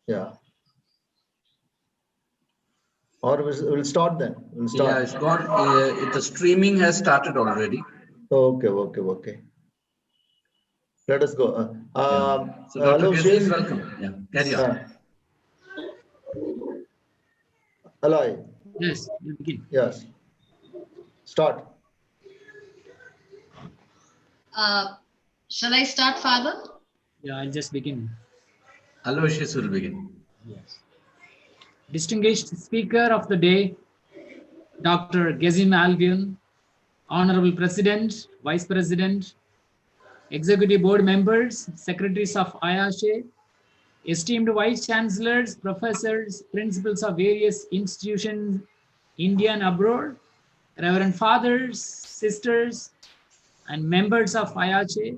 Yeah. Or we'll start then. We'll start. Yeah, it's got the streaming has started already. Okay. Let us go. So Dr. Hello, Gëzim, welcome. Yeah, carry on. Aloy. Yes, you begin. Yes. Start. Shall I start, Father? Yeah, I'll just begin. Aloysius will begin. Yes. Distinguished speaker of the day, Dr. Gëzim Alpion, Honorable President, Vice President, Executive Board members, Secretaries of AIACHE, esteemed Vice Chancellors, Professors, Principals of various institutions, India and abroad, Reverend Fathers, Sisters, and members of AIACHE,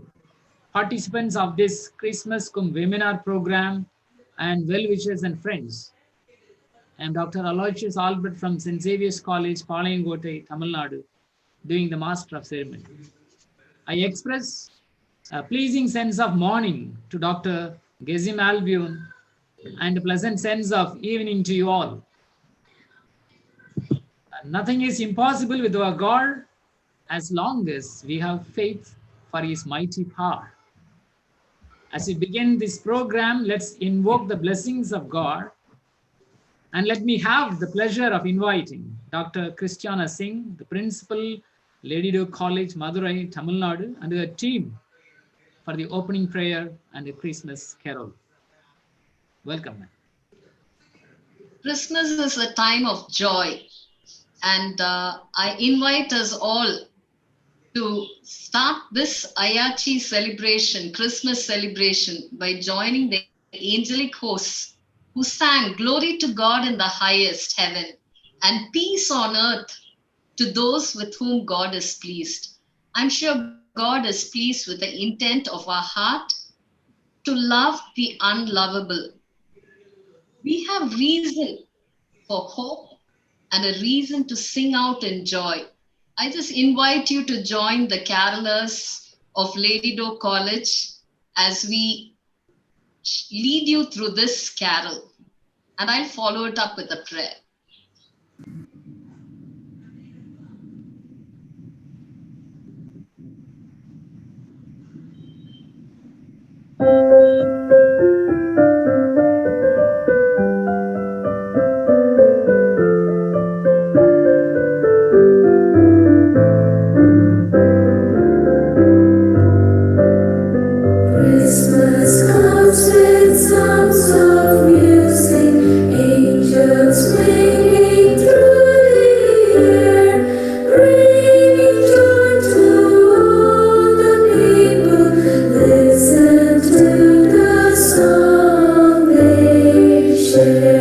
participants of this Christmas Kumbh webinar program, and well-wishers and friends. I am Dr. Aloysius Albert from St. Xavier's College, Palayangottai, Tamil Nadu, doing the Master of Ceremony. I express a pleasing sense of morning to Dr. Gëzim Alpion and a pleasant sense of evening to you all. Nothing is impossible with our God as long as we have faith for His mighty power. As we begin this program, let's invoke the blessings of God. And let me have the pleasure of inviting Dr. Christiana Singh, the Principal, Lady Do College, Madurai, Tamil Nadu, and her team for the opening prayer and the Christmas carol. Welcome, ma'am. Christmas is a time of joy, and I invite us all to start this AIACHE celebration, Christmas celebration, by joining the angelic hosts who sang glory to God in the highest heaven and peace on earth to those with whom God is pleased. I'm sure God is pleased with the intent of our heart to love the unlovable. We have reason for hope and a reason to sing out in joy. I just invite you to join the carolers of Lady Do College as we lead you through this carol. And I'll follow it up with a prayer. Christmas comes with songs of music, angels swinging through the air, bringing joy to all the people. Listen to the song they share.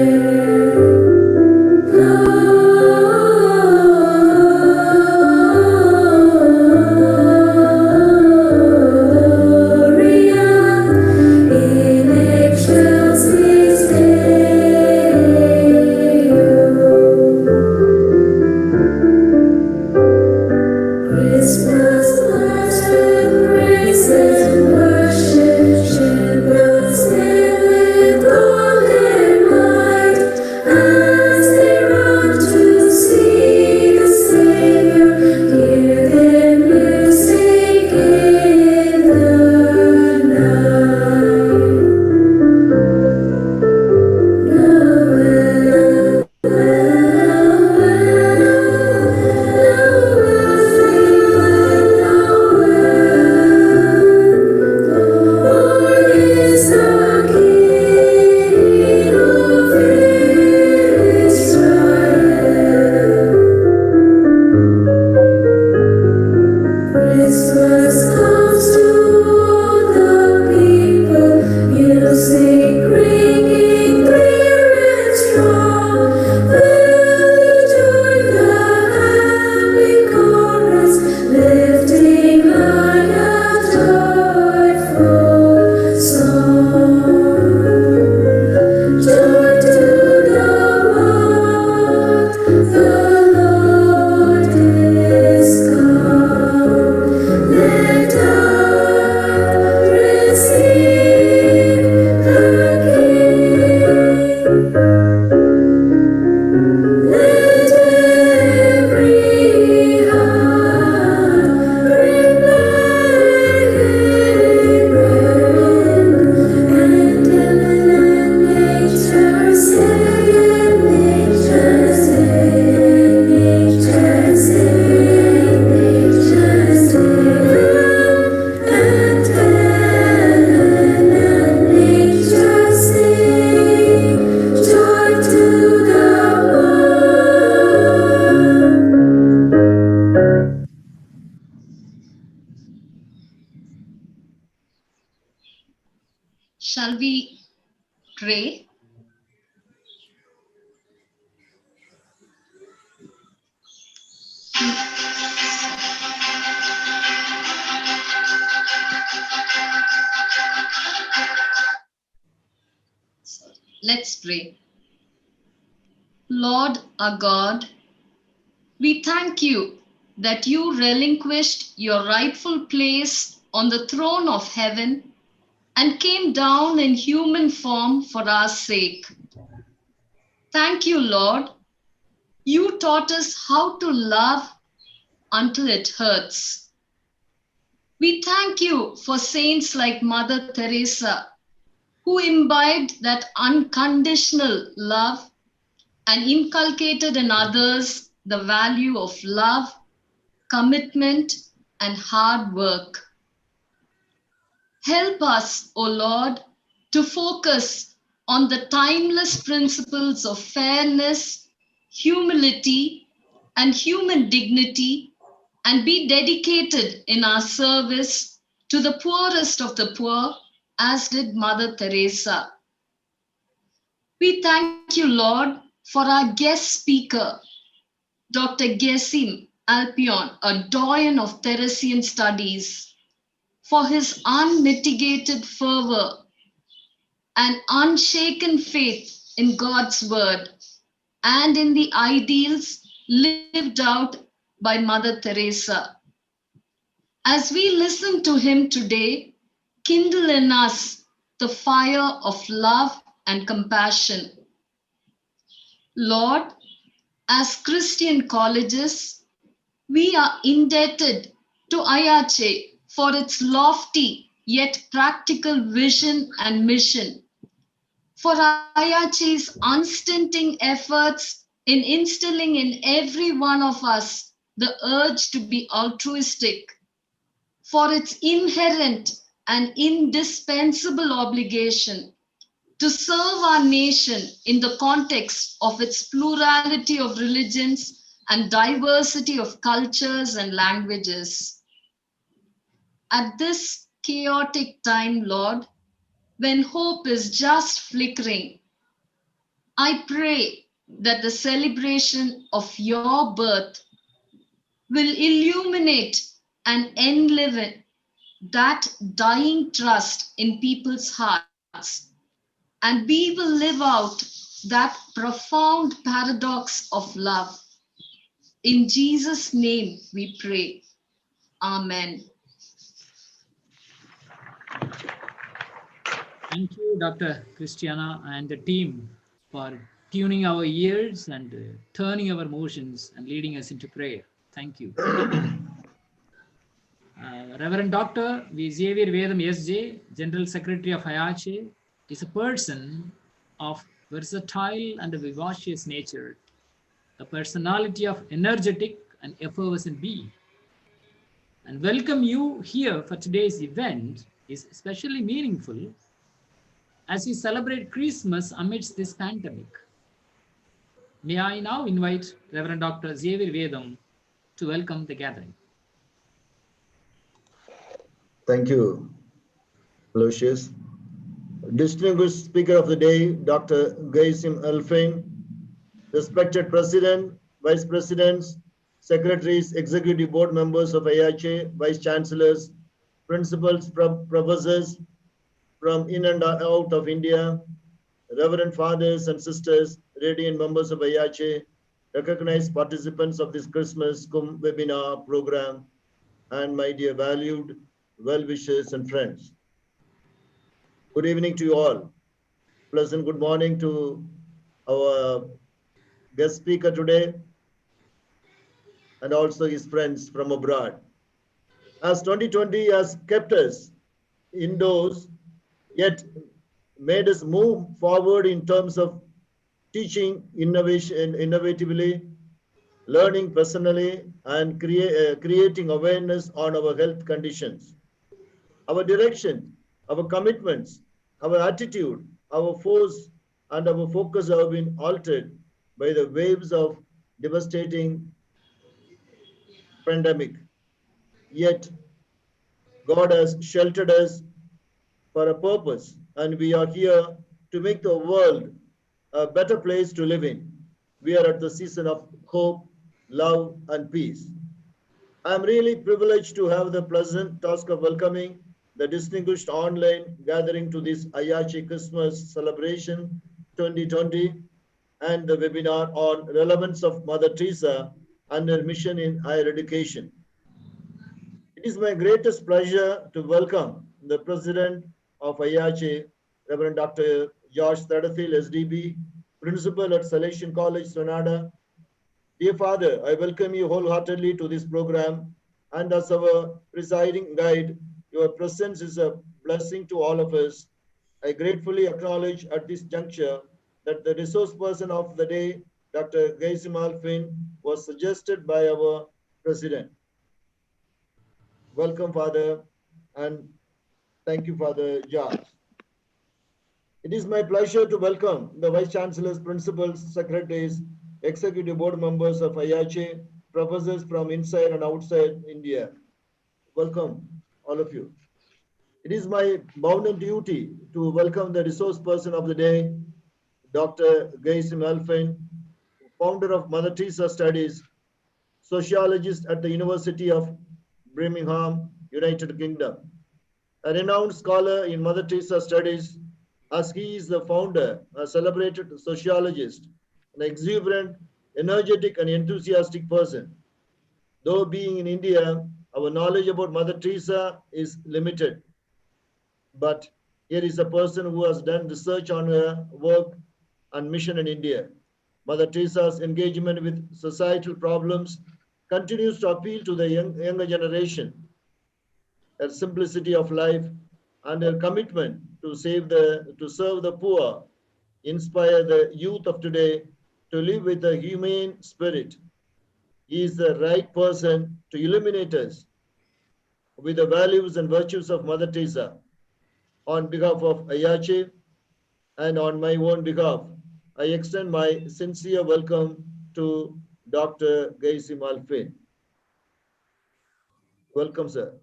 Receive the King. pray. Let's pray. Lord our God, we thank you that you relinquished your rightful place on the throne of heaven and came down in human form for our sake. Thank you, Lord. You taught us how to love until it hurts. We thank you for saints like Mother Teresa, who imbibed that unconditional love and inculcated in others the value of love, commitment, and hard work. Help us, O Lord, to focus on the timeless principles of fairness, humility, and human dignity, and be dedicated in our service to the poorest of the poor, as did Mother Teresa. We thank you, Lord, for our guest speaker, Dr. Gëzim Alpion, a doyen of Theresian studies, for his unmitigated fervor and unshaken faith in God's word and in the ideals lived out by Mother Teresa. As we listen to him today, kindle in us the fire of love and compassion. Lord, as Christian colleges, we are indebted to AIACHE for its lofty yet practical vision and mission, for AIACHE's unstinting efforts in instilling in every one of us the urge to be altruistic, for its inherent and indispensable obligation to serve our nation in the context of its plurality of religions and diversity of cultures and languages. At this chaotic time, Lord, when hope is just flickering, I pray that the celebration of your birth will illuminate and enliven that dying trust in people's hearts, and we will live out that profound paradox of love. In Jesus' name we pray. Amen. Thank you, Dr. Christiana and the team, for tuning our ears and turning our emotions and leading us into prayer. Thank you. Reverend Dr. V. Xavier Vedam S.J., General Secretary of AIACHE, is a person of versatile and vivacious nature, a personality of energetic and effervescent being. And welcome you here for today's event is especially meaningful as we celebrate Christmas amidst this pandemic. May I now invite Reverend Dr. Xavier Vedam to welcome the gathering. Thank you, Lucius. Distinguished Speaker of the Day, Dr. Gëzim Alpion, respected President, Vice Presidents, Secretaries, Executive Board members of AIACHE, Vice Chancellors, Principals, Professors from in and out of India, Reverend Fathers and Sisters, radiant members of AIACHE, recognized participants of this Christmas webinar program, and my dear valued well-wishers and friends. Good evening to you all. Pleasant good morning to our guest speaker today and also his friends from abroad. As 2020 has kept us indoors, yet made us move forward in terms of teaching innovation, innovatively, learning personally, and creating awareness on our health conditions. Our direction, our commitments, our attitude, our force, and our focus have been altered by the waves of devastating pandemic. Yet, God has sheltered us for a purpose, and we are here to make the world a better place to live in. We are at the season of hope, love, and peace. I am really privileged to have the pleasant task of welcoming the distinguished online gathering to this AIACHE Christmas celebration 2020 and the webinar on relevance of Mother Teresa and her mission in higher education. It is my greatest pleasure to welcome the President of AIACHE, Reverend Dr. George Satterfield, SDB, Principal at Salesian College, Sonada. Dear Father, I welcome you wholeheartedly to this program, and as our presiding guide, your presence is a blessing to all of us. I gratefully acknowledge at this juncture that the resource person of the day, Dr. Gëzim Alpion, was suggested by our President. Welcome, Father, and thank you, Father George. It is my pleasure to welcome the Vice Chancellors, Principals, Secretaries, Executive Board members of AIACHE, professors from inside and outside India. Welcome, all of you. It is my bounden duty to welcome the resource person of the day, Dr. Gëzim Alpion, founder of Mother Teresa Studies, sociologist at the University of Birmingham, United Kingdom. A renowned scholar in Mother Teresa Studies, as he is the founder, a celebrated sociologist, an exuberant, energetic, and enthusiastic person. Though being in India, our knowledge about Mother Teresa is limited. But here is a person who has done research on her work and mission in India. Mother Teresa's engagement with societal problems continues to appeal to the younger generation. Her simplicity of life and her commitment to serve the poor inspire the youth of today to live with a humane spirit. He is the right person to illuminate us with the values and virtues of Mother Teresa. On behalf of AIACHE and on my own behalf, I extend my sincere welcome to Dr. Gëzim Alpion. Welcome, sir.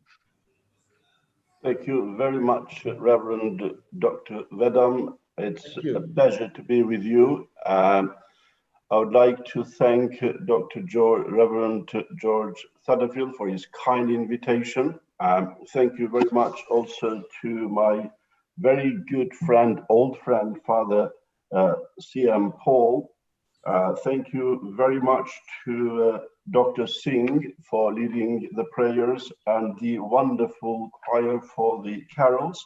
Thank you very much, Reverend Dr. Vedam. It's a pleasure to be with you. I would like to thank Reverend George Satterfield for his kind invitation. Thank you very much also to my very good friend, old friend, Father C.M. Paul. Thank you very much to Dr. Singh for leading the prayers and the wonderful choir for the carols.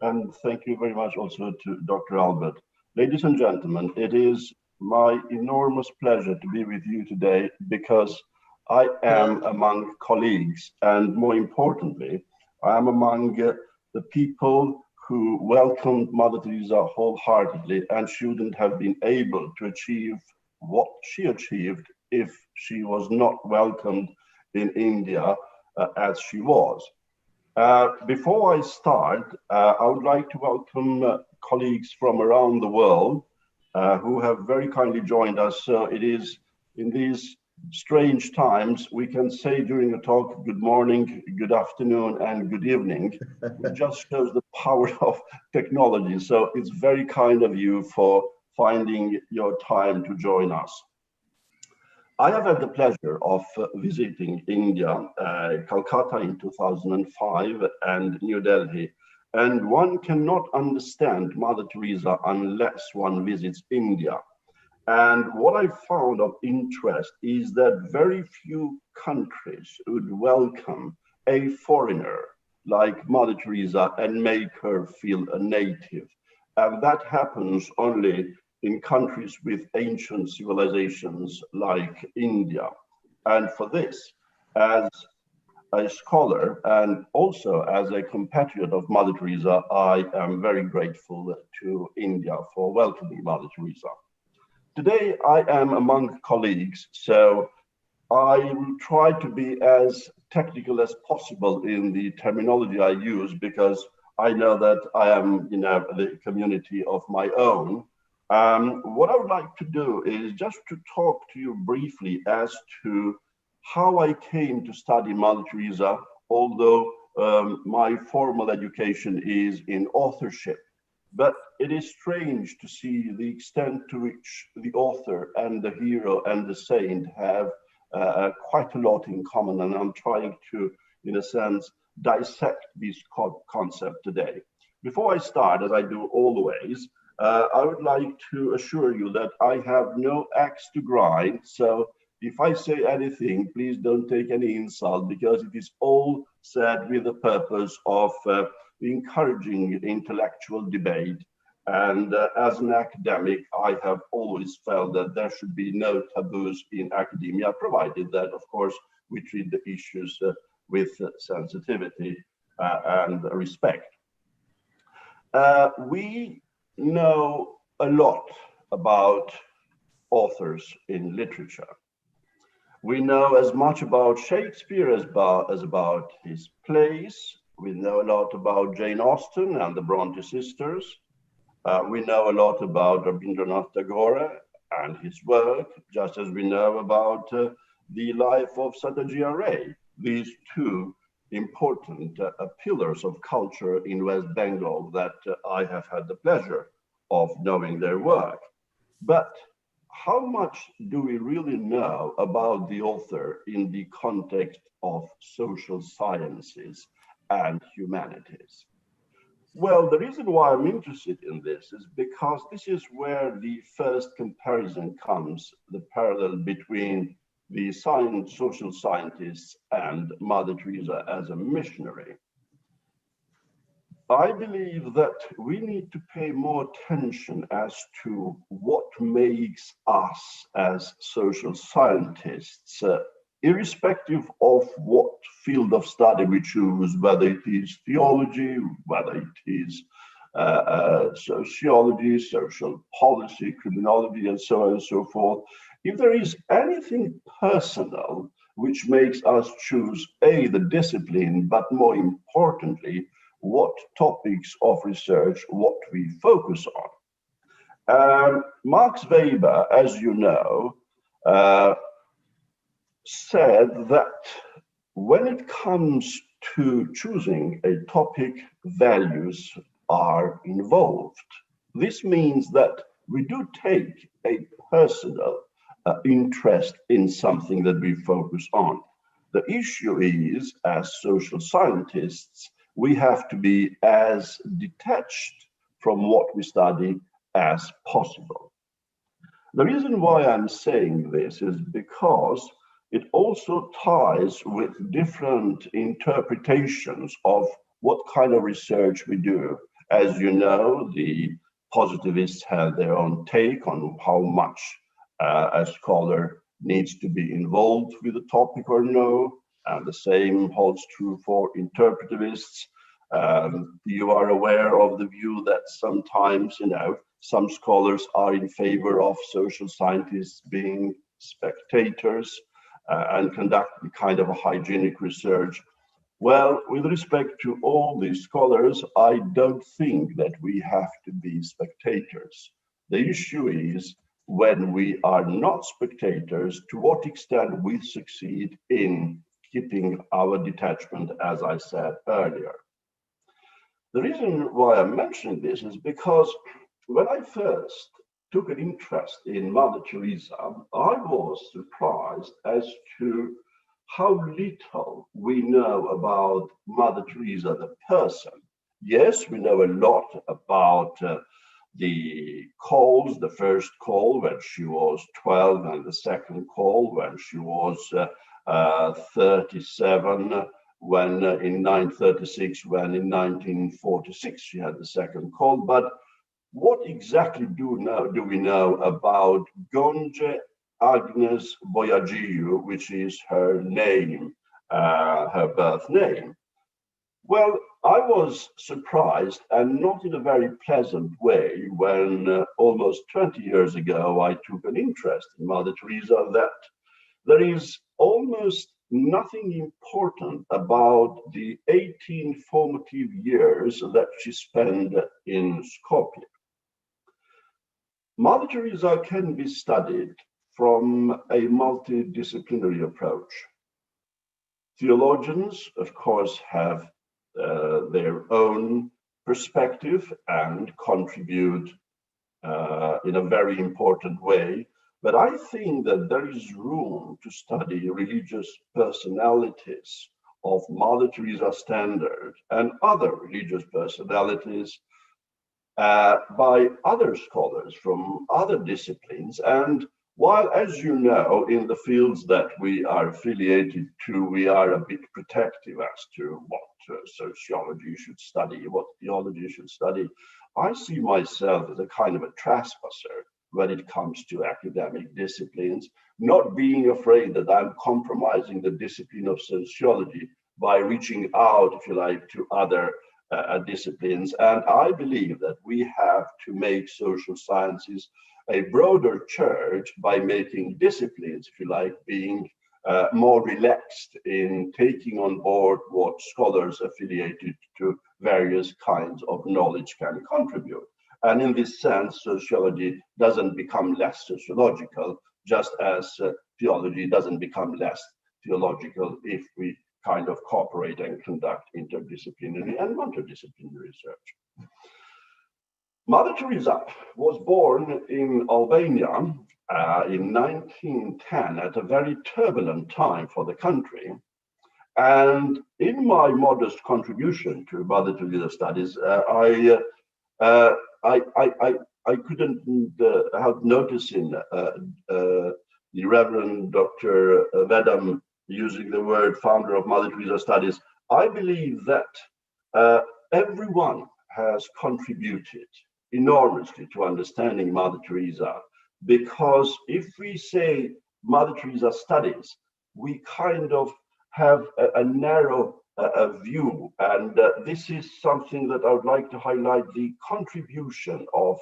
And thank you very much also to Dr. Albert. Ladies and gentlemen, it is my enormous pleasure to be with you today because I am among colleagues, and more importantly, I am among the people who welcomed Mother Teresa wholeheartedly and shouldn't have been able to achieve what she achieved if she was not welcomed in India as she was. Before I start, I would like to welcome colleagues from around the world who have very kindly joined us. So it is in these strange times, we can say during a talk, good morning, good afternoon, and good evening. It just shows the power of technology. So it's very kind of you for finding your time to join us. I have had the pleasure of visiting India, Calcutta in 2005 and New Delhi. And one cannot understand Mother Teresa unless one visits India. And what I found of interest is that very few countries would welcome a foreigner like Mother Teresa and make her feel a native. And that happens only in countries with ancient civilizations like India. And for this, as a scholar and also as a compatriot of Mother Teresa, I am very grateful to India for welcoming Mother Teresa. Today, I am among colleagues, so I will try to be as technical as possible in the terminology I use because I know that I am in the community of my own. What I would like to do is just to talk to you briefly as to how I came to study Mother Teresa, although my formal education is in authorship. but it is strange to see the extent to which the author and the hero and the saint have quite a lot in common, and I'm trying to, in a sense, dissect this concept today. Before I start, as I do always, I would like to assure you that I have no axe to grind, so if I say anything, please don't take any insult, because it is all said with the purpose of encouraging intellectual debate. And as an academic, I have always felt that there should be no taboos in academia, provided that, of course, we treat the issues with sensitivity and respect. We know a lot about authors in literature. We know as much about Shakespeare as about his plays. We know a lot about Jane Austen and the Bronte sisters. We know a lot about Rabindranath Tagore and his work, just as we know about the life of Satyajit Ray, these two important pillars of culture in West Bengal that I have had the pleasure of knowing their work. But how much do we really know about the author in the context of social sciences and humanities? Well, the reason why I'm interested in this is because this is where the first comparison comes, the parallel between the social scientists and Mother Teresa as a missionary. I believe that we need to pay more attention as to what makes us as social scientists, irrespective of what field of study we choose, whether it is theology, whether it is sociology, social policy, criminology, and so on and so forth. If there is anything personal which makes us choose the discipline, but more importantly, what topics of research, what we focus on. Max Weber, as you know, said that when it comes to choosing a topic, values are involved. This means that we do take a personal interest in something that we focus on. The issue is, as social scientists, we have to be as detached from what we study as possible. The reason why I'm saying this is because it also ties with different interpretations of what kind of research we do. As you know, the positivists have their own take on how much a scholar needs to be involved with the topic or no. And the same holds true for interpretivists. You are aware of the view that sometimes, some scholars are in favor of social scientists being spectators and conducting kind of a hygienic research. Well, with respect to all these scholars, I don't think that we have to be spectators. The issue is, when we are not spectators, to what extent we succeed in keeping our detachment, as I said earlier. The reason why I'm mentioning this is because when I first took an interest in Mother Teresa, I was surprised as to how little we know about Mother Teresa, the person. Yes, we know a lot about the calls, the first call when she was 12 and the second call when she was 37, when in 1936, when in 1946 she had the second call. But what exactly do we know about Gonje Agnes Boyagiu, which is her name, her birth name? Well, I was surprised, and not in a very pleasant way, when almost 20 years ago I took an interest in Mother Teresa, that there is almost nothing important about the 18 formative years that she spent in Skopje. Mother Teresa can be studied from a multidisciplinary approach. Theologians, of course, have their own perspective and contribute in a very important way. But I think that there is room to study religious personalities of Mother Teresa standard and other religious personalities by other scholars from other disciplines. And while, as you know, in the fields that we are affiliated to, we are a bit protective as to what sociology should study, what theology should study, I see myself as a kind of a trespasser when it comes to academic disciplines, not being afraid that I'm compromising the discipline of sociology by reaching out, if you like, to other disciplines. And I believe that we have to make social sciences a broader church by making disciplines, if you like, being more relaxed in taking on board what scholars affiliated to various kinds of knowledge can contribute. And in this sense, sociology doesn't become less sociological, just as theology doesn't become less theological if we kind of cooperate and conduct interdisciplinary and multidisciplinary research. Mother Teresa was born in Albania in 1910 at a very turbulent time for the country. And in my modest contribution to Mother Teresa studies, I couldn't help noticing the Reverend Dr. Vedam using the word founder of Mother Teresa studies. I believe that everyone has contributed enormously to understanding Mother Teresa, because if we say Mother Teresa studies, we kind of have a narrow view, and this is something that I would like to highlight: the contribution of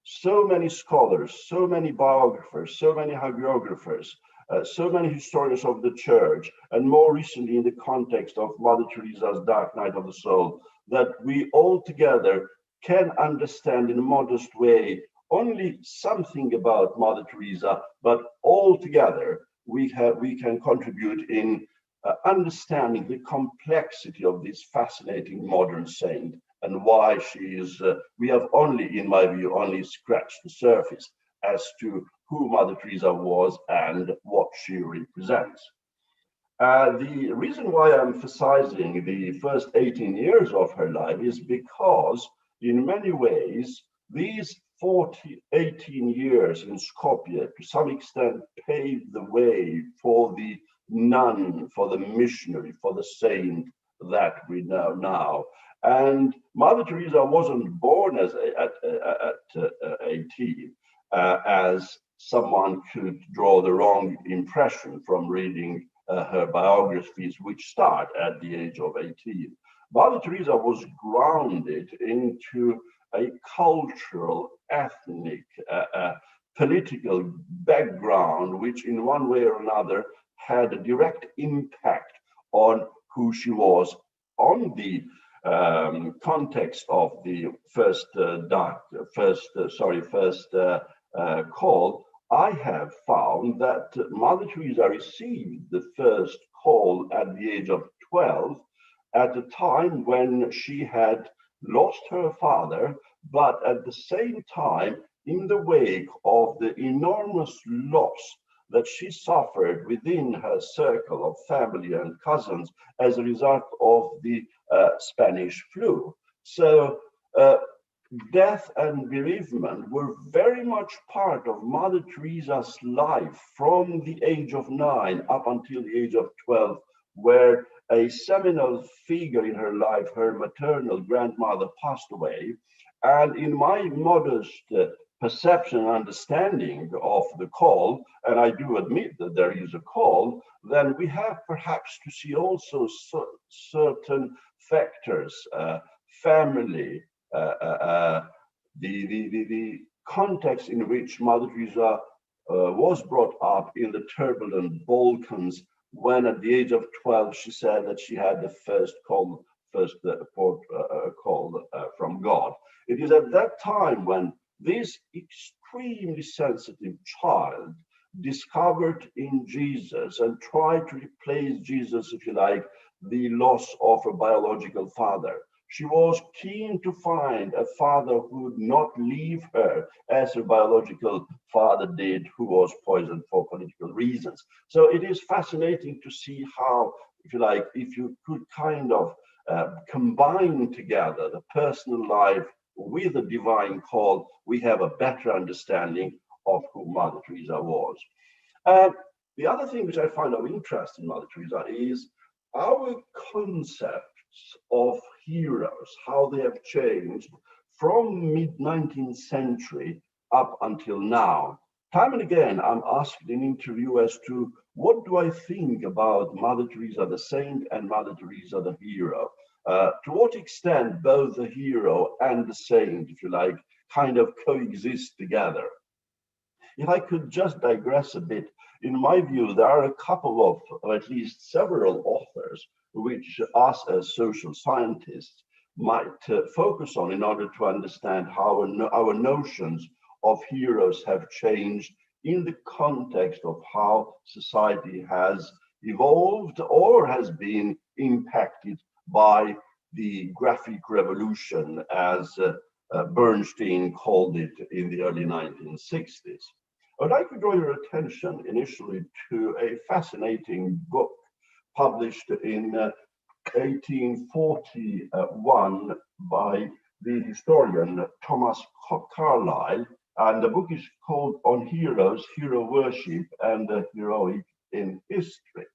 so many scholars, so many biographers, so many hagiographers, so many historians of the church, and more recently in the context of Mother Teresa's Dark Night of the Soul, that we all together can understand in a modest way only something about Mother Teresa, but all together we can contribute in understanding the complexity of this fascinating modern saint, and why she is, we have only, in my view, only scratched the surface as to who Mother Teresa was and what she represents. The reason why I'm emphasizing the first 18 years of her life is because, in many ways, these 18 years in Skopje to some extent paved the way for the nun, for the missionary, for the saint that we know now. And Mother Teresa wasn't born at 18, as someone could draw the wrong impression from reading her biographies, which start at the age of 18. Mother Teresa was grounded into a cultural, ethnic, political background, which in one way or another had a direct impact on who she was. On the context of the first call, I have found that Mother Teresa received the first call at the age of 12, at a time when she had lost her father, but at the same time, in the wake of the enormous loss that she suffered within her circle of family and cousins as a result of the Spanish flu. So death and bereavement were very much part of Mother Teresa's life from the age of 9 up until the age of 12, where a seminal figure in her life, her maternal grandmother, passed away. And in my modest perception and understanding of the call, and I do admit that there is a call, then we have perhaps to see also certain factors, family, the context in which Mother Teresa was brought up in the turbulent Balkans, when at the age of 12 she said that she had the first call from God. It is at that time when this extremely sensitive child discovered in Jesus and tried to replace Jesus, if you like, the loss of a biological father. She was keen to find a father who would not leave her as her biological father did, who was poisoned for political reasons. So it is fascinating to see how, if you like, if you could kind of combine together the personal life with a divine call, we have a better understanding of who Mother Teresa was. The other thing which I find of interest in Mother Teresa is our concepts of heroes, how they have changed from mid-19th century up until now. Time and again, I'm asked in interview as to what do I think about Mother Teresa the saint and Mother Teresa the hero? To what extent both the hero and the saint, if you like, kind of coexist together. If I could just digress a bit, in my view, there are a couple of, or at least several authors, which us as social scientists might focus on in order to understand how our notions of heroes have changed in the context of how society has evolved or has been impacted by the graphic revolution, as Bernstein called it in the early 1960s. I'd like to draw your attention initially to a fascinating book published in 1841 by the historian Thomas Carlyle, and the book is called On Heroes, Hero Worship and the Heroic in History.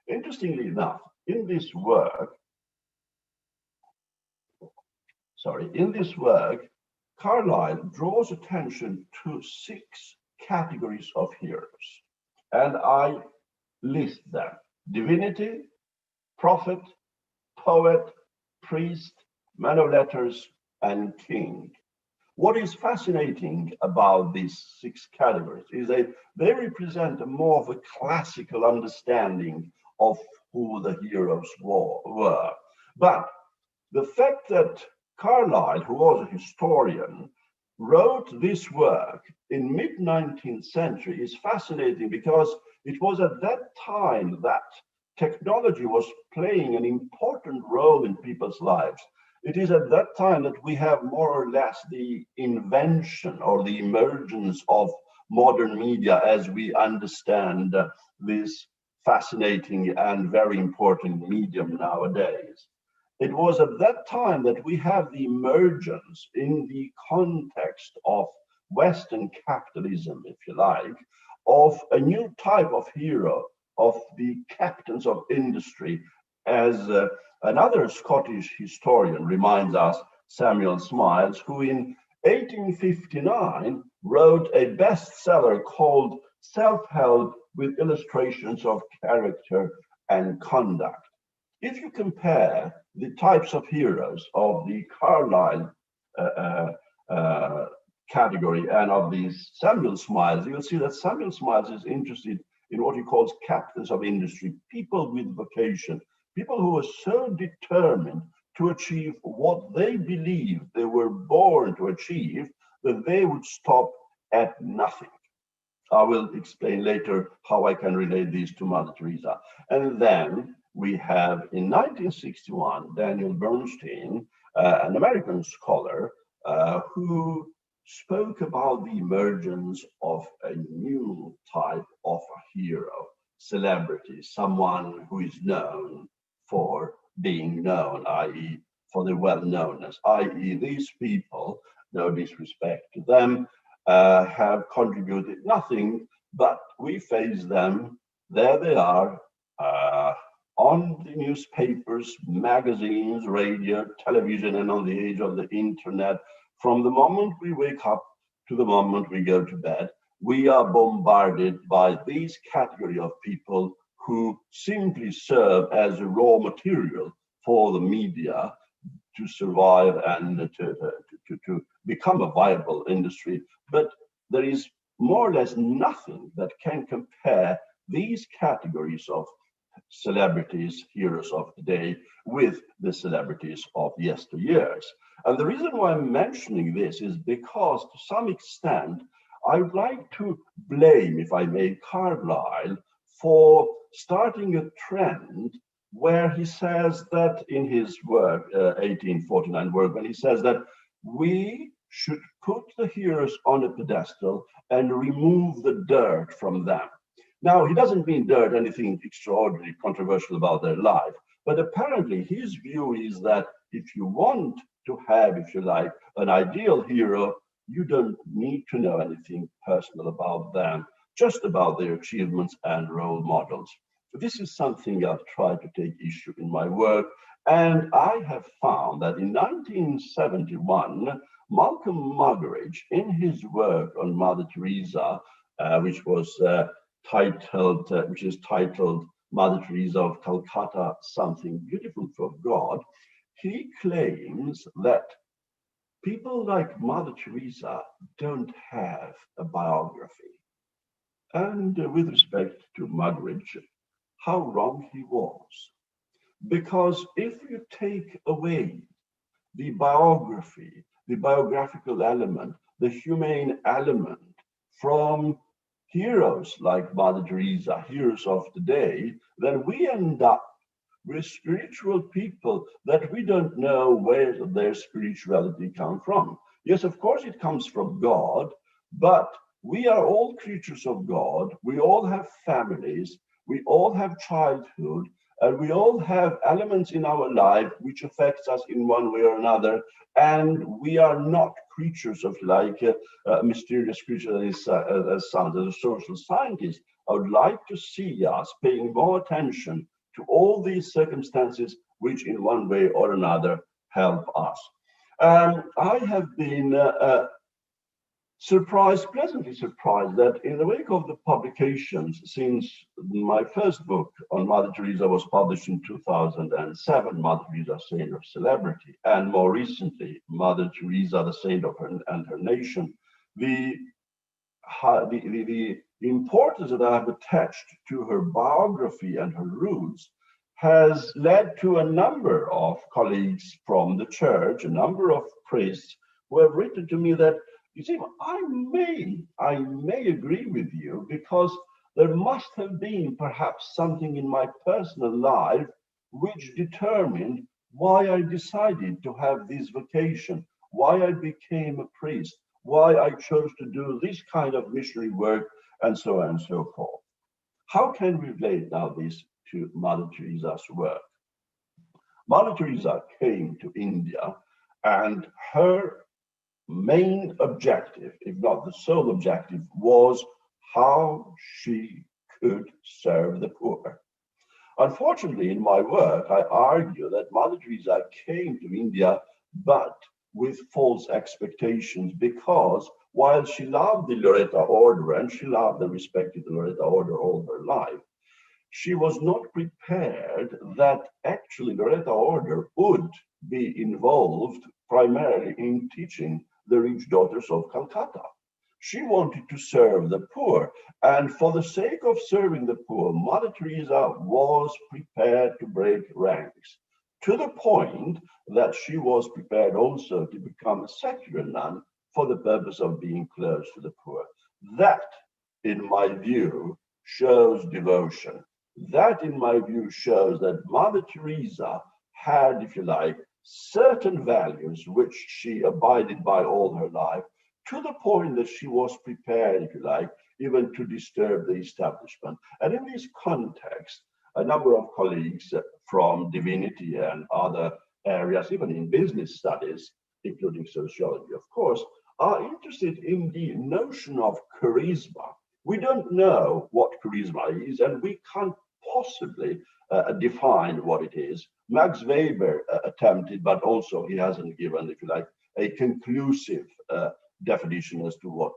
Interestingly enough, in this work, Carlyle draws attention to 6 categories of heroes, and I list them: divinity, prophet, poet, priest, man of letters, and king. What is fascinating about these 6 categories is that they represent a more of a classical understanding of who the heroes were. But the fact that Carlyle, who was a historian, wrote this work in mid-19th century is fascinating, because it was at that time that technology was playing an important role in people's lives. It is at that time that we have more or less the invention or the emergence of modern media as we understand this fascinating and very important medium nowadays. It was at that time that we have the emergence in the context of Western capitalism, if you like, of a new type of hero, of the captains of industry, as another Scottish historian reminds us, Samuel Smiles, who in 1859 wrote a bestseller called Self-Help with Illustrations of Character and Conduct. If you compare the types of heroes of the Carlyle category and of these Samuel Smiles, you'll see that Samuel Smiles is interested in what he calls captains of industry, people with vocation, people who were so determined to achieve what they believed they were born to achieve that they would stop at nothing. I will explain later how I can relate these to Mother Teresa. And then we have in 1961, Daniel Bernstein, an American scholar, who spoke about the emergence of a new type of a hero, celebrity, someone who is known for being known, i.e. for the well-knownness, i.e. these people, no disrespect to them, have contributed nothing, but we face them, there they are, on the newspapers, magazines, radio, television, and on the age of the internet. From the moment we wake up to the moment we go to bed, we are bombarded by these category of people who simply serve as a raw material for the media to survive and to become a viable industry. But there is more or less nothing that can compare these categories of celebrities, heroes of today, with the celebrities of yesteryears. And the reason why I'm mentioning this is because, to some extent, I would like to blame, if I may, Carlyle for starting a trend where he says that in his work, 1849 work, when he says that we should put the heroes on a pedestal and remove the dirt from them. Now, he doesn't mean dirt, anything extraordinary, controversial about their life, but apparently his view is that if you want to have, if you like, an ideal hero, you don't need to know anything personal about them, just about their achievements and role models. This is something I've tried to take issue in my work, and I have found that in 1971, Malcolm Muggeridge, in his work on Mother Teresa, which is titled Mother Teresa of Calcutta, Something Beautiful for God, he claims that people like Mother Teresa don't have a biography. And with respect to Muggeridge, how wrong he was. Because if you take away the biography, the biographical element, the humane element from heroes like Mother Teresa, heroes of today, then we end up with spiritual people that we don't know where their spirituality comes from. Yes, of course it comes from God, but we are all creatures of God. We all have families. We all have childhood, and we all have elements in our life which affects us in one way or another. And we are not creatures of like a mysterious creature as sounds. As a social scientist, I would like to see us paying more attention to all these circumstances which in one way or another help us. I have been pleasantly surprised that in the wake of the publications, since my first book on Mother Teresa was published in 2007, Mother Teresa, Saint of Celebrity, and more recently, Mother Teresa, the Saint of her and her Nation, the importance that I have attached to her biography and her roots has led to a number of colleagues from the church, a number of priests who have written to me that, you see, I may agree with you, because there must have been perhaps something in my personal life which determined why I decided to have this vocation, why I became a priest, why I chose to do this kind of missionary work, and so on and so forth. How can we relate now this to Mother Teresa's work? Mother Teresa came to India, and her main objective, if not the sole objective, was how she could serve the poor. Unfortunately, in my work, I argue that Mother Teresa came to India, but with false expectations, because while she loved the Loreto order, and she loved and respected the Loreto order all her life, she was not prepared that actually the Loreto order would be involved primarily in teaching the rich daughters of Calcutta. She wanted to serve the poor, and for the sake of serving the poor, Mother Teresa was prepared to break ranks, to the point that she was prepared also to become a secular nun for the purpose of being close to the poor. That, in my view, shows devotion. That, in my view, shows that Mother Teresa had, if you like, certain values which she abided by all her life, to the point that she was prepared, if you like, even to disturb the establishment. And in this context, a number of colleagues from divinity and other areas, even in business studies, including sociology, of course, are interested in the notion of charisma. We don't know what charisma is, and we can't possibly define what it is. Max Weber attempted, but also he hasn't given, if you like, a conclusive definition as to what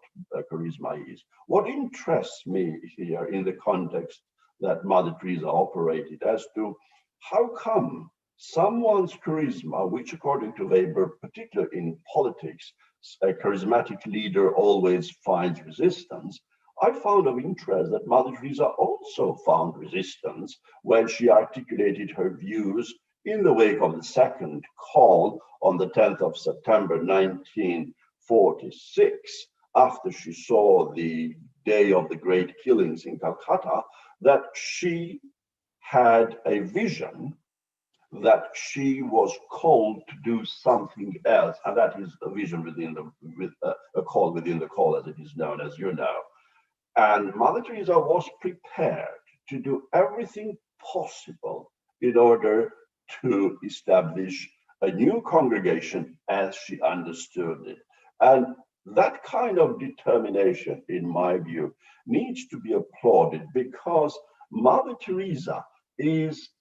charisma is. What interests me here in the context that Mother Teresa operated as to how come someone's charisma, which according to Weber, particularly in politics, a charismatic leader always finds resistance, I found of interest that Mother Teresa also found resistance when she articulated her views in the wake of the second call on the 10th of September 1946, after she saw the day of the great killings in Calcutta, that she had a vision that she was called to do something else, and that is a vision within a call within the call, as it is known, as you know. And Mother Teresa was prepared to do everything possible in order to establish a new congregation as she understood it. And that kind of determination, in my view, needs to be applauded, because Mother Teresa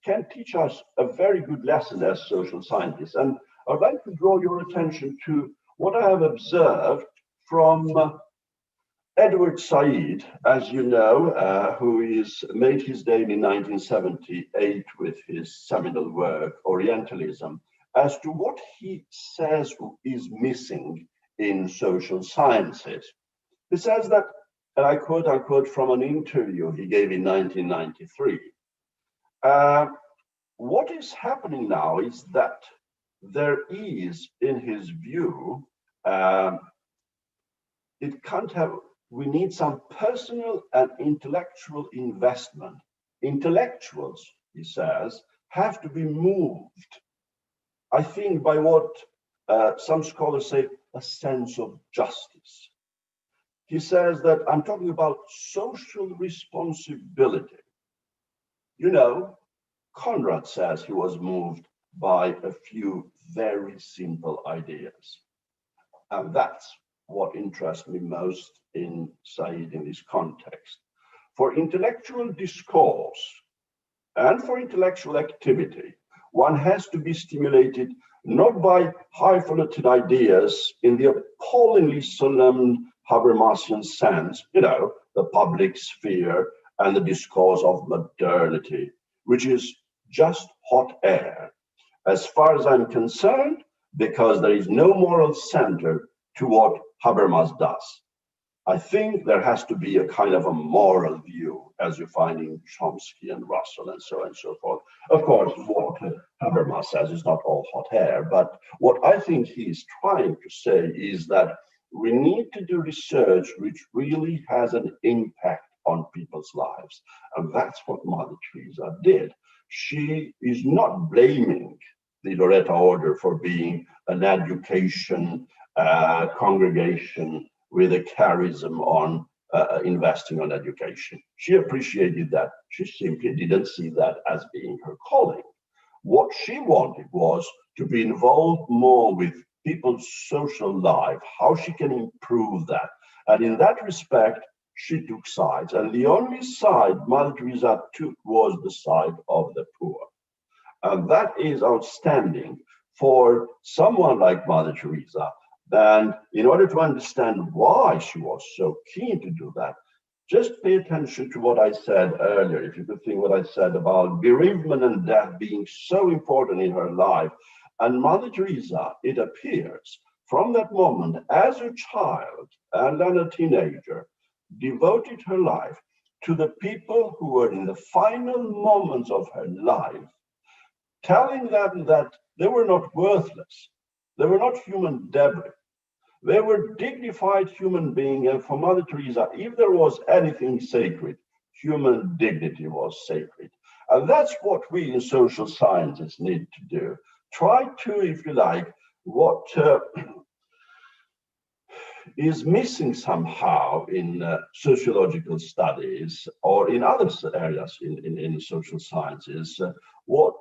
can teach us a very good lesson as social scientists. And I'd like to draw your attention to what I have observed from Edward Said, as you know, who made his name in 1978 with his seminal work, Orientalism, as to what he says is missing in social sciences. He says that, and I quote unquote from an interview he gave in 1993, what is happening now is that there is, in his view, we need some personal and intellectual investment. Intellectuals, he says, have to be moved, I think, by what some scholars say, a sense of justice. He says that I'm talking about social responsibility. You know, Conrad says he was moved by a few very simple ideas. And that's what interests me most in Said in this context. For intellectual discourse and for intellectual activity, one has to be stimulated not by highfalutin ideas in the appallingly solemn Habermasian sense, you know, the public sphere and the discourse of modernity, which is just hot air, as far as I'm concerned, because there is no moral center to what Habermas does. I think there has to be a kind of a moral view, as you find in Chomsky and Russell and so on and so forth. Of course, what Habermas says is not all hot air, but what I think he's trying to say is that we need to do research which really has an impact on people's lives. And that's what Mother Teresa did. She is not blaming the Loreto Order for being an education congregation with a charism on investing on education. She appreciated that. She simply didn't see that as being her calling. What she wanted was to be involved more with people's social life, how she can improve that. And in that respect, she took sides. And the only side Mother Teresa took was the side of the poor. And that is outstanding for someone like Mother Teresa. And in order to understand why she was so keen to do that, just pay attention to what I said earlier. If you could think what I said about bereavement and death being so important in her life. And Mother Teresa, it appears, from that moment, as a child and then a teenager, devoted her life to the people who were in the final moments of her life, telling them that they were not worthless, they were not human debris, they were dignified human beings. And for Mother Teresa, if there was anything sacred, human dignity was sacred. And that's what we in social sciences need to do. Try to, if you like, what is missing somehow in sociological studies or in other areas in social sciences, what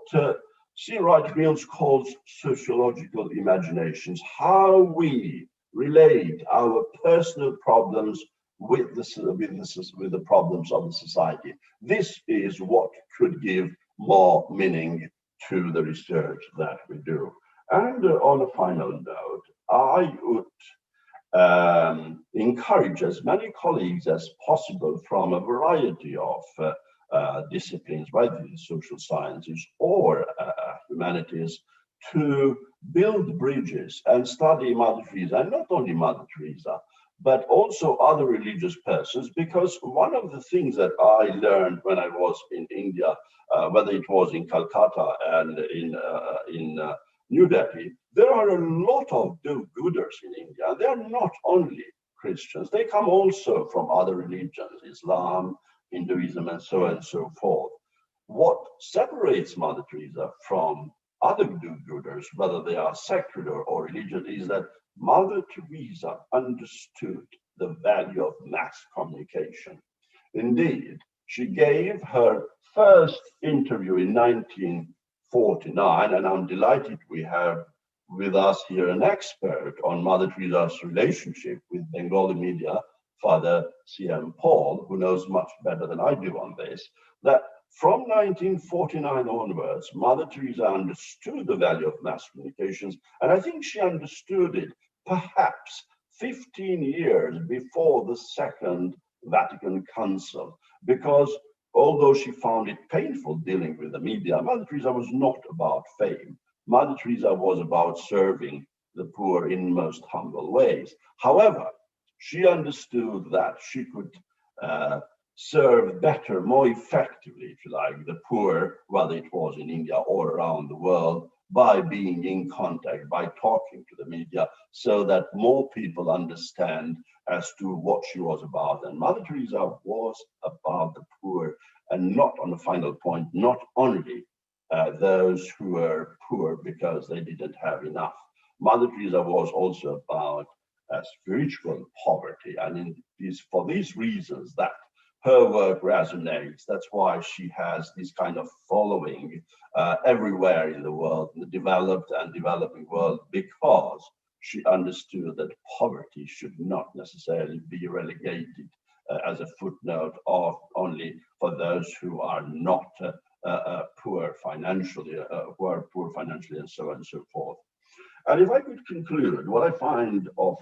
C. Wright Mills calls sociological imaginations, how we relate our personal problems with the problems of the society. This is what could give more meaning to the research that we do. And on a final note, I would encourage as many colleagues as possible from a variety of disciplines, whether it's social sciences or humanities, to build bridges and study Mother Teresa, and not only Mother Teresa, but also other religious persons, because one of the things that I learned when I was in India, whether it was in Calcutta and in New Delhi, there are a lot of do-gooders in India. They are not only Christians, they come also from other religions, Islam, Hinduism, and so on and so forth. what separates Mother Teresa from other do-gooders, whether they are secular or religious, is that Mother Teresa understood the value of mass communication. Indeed, she gave her first interview in 1949, and I'm delighted we have with us here an expert on Mother Teresa's relationship with Bengali media, Father C.M. Paul, who knows much better than I do on this, that from 1949 onwards, Mother Teresa understood the value of mass communications, and I think she understood it perhaps 15 years before the Second Vatican Council, because although she found it painful dealing with the media, Mother Teresa was not about fame. Mother Teresa was about serving the poor in most humble ways. However, she understood that she could serve better, more effectively, if you like, the poor, whether it was in India or around the world, by being in contact, by talking to the media, so that more people understand as to what she was about. And Mother Teresa was about the poor, and not, on the final point, not only those who were poor because they didn't have enough. Mother Teresa was also about spiritual poverty, and it is for these reasons that her work resonates. That's why she has this kind of following everywhere in the world, in the developed and developing world, because she understood that poverty should not necessarily be relegated as a footnote of only for those who are not poor financially, and so on and so forth. And if I could conclude, what I find of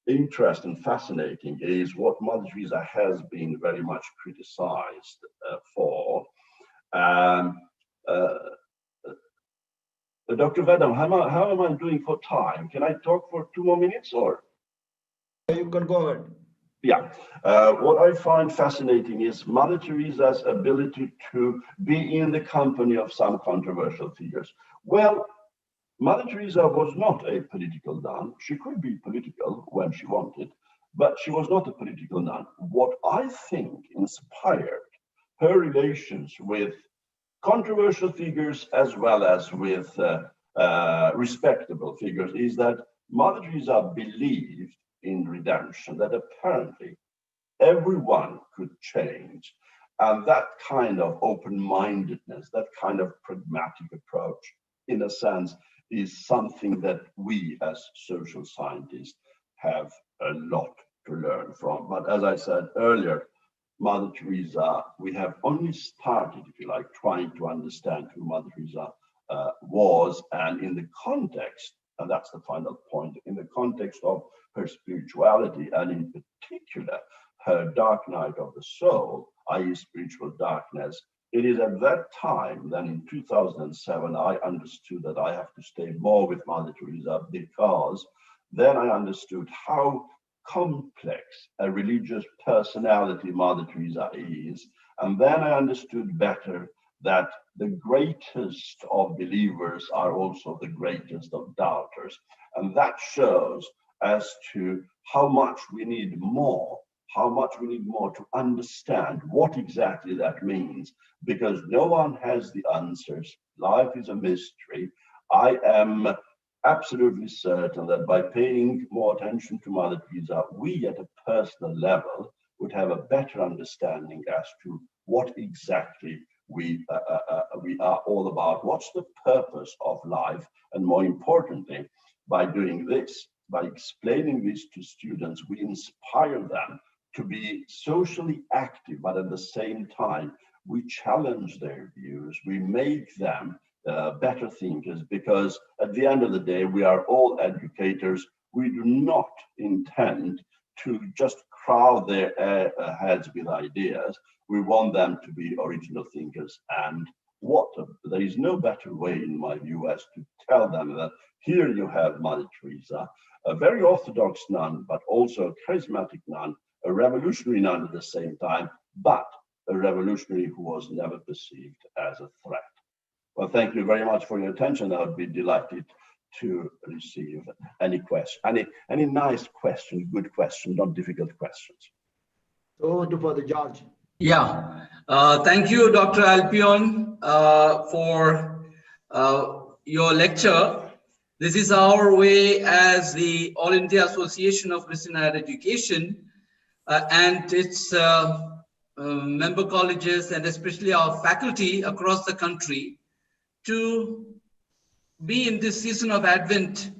interest and fascinating is what Mother Teresa has been very much criticized for. Dr. Vedam, how am I doing for time? Can I talk for 2 more minutes, or? You can go ahead. Yeah, what I find fascinating is Mother Teresa's ability to be in the company of some controversial figures. Well, Mother Teresa was not a political nun. She could be political when she wanted, but she was not a political nun. What I think inspired her relations with controversial figures as well as with respectable figures is that Mother Teresa believed in redemption, that apparently everyone could change. And that kind of open-mindedness, that kind of pragmatic approach, in a sense, is something that we as social scientists have a lot to learn from. But as I said earlier, Mother Teresa, we have only started, if you like, trying to understand who Mother Teresa was, and in the context, and that's the final point, in the context of her spirituality, and in particular, her dark night of the soul, i.e. spiritual darkness. It is at that time, then in 2007, I understood that I have to stay more with Mother Teresa, because then I understood how complex a religious personality Mother Teresa is. And then I understood better that the greatest of believers are also the greatest of doubters. And that shows as to how much we need more to understand what exactly that means, because no one has the answers. Life is a mystery. I am absolutely certain that by paying more attention to Mother Teresa, we at a personal level would have a better understanding as to what exactly we are all about. What's the purpose of life? And more importantly, by doing this, by explaining this to students, we inspire them to be socially active, but at the same time, we challenge their views. We make them better thinkers, because at the end of the day, we are all educators. We do not intend to just crowd their heads with ideas. We want them to be original thinkers. And there is no better way, in my view, as to tell them that here you have Mother Teresa, a very orthodox nun, but also a charismatic nun, a revolutionary nun at the same time, but a revolutionary who was never perceived as a threat. Well, thank you very much for your attention. I would be delighted to receive any question, any nice question, good question, not difficult questions. So to Father George. Yeah, thank you, Dr. Alpion, for your lecture. This is our way as the All India Association of Christian Higher Education and its member colleges, and especially our faculty across the country, to be in this season of Advent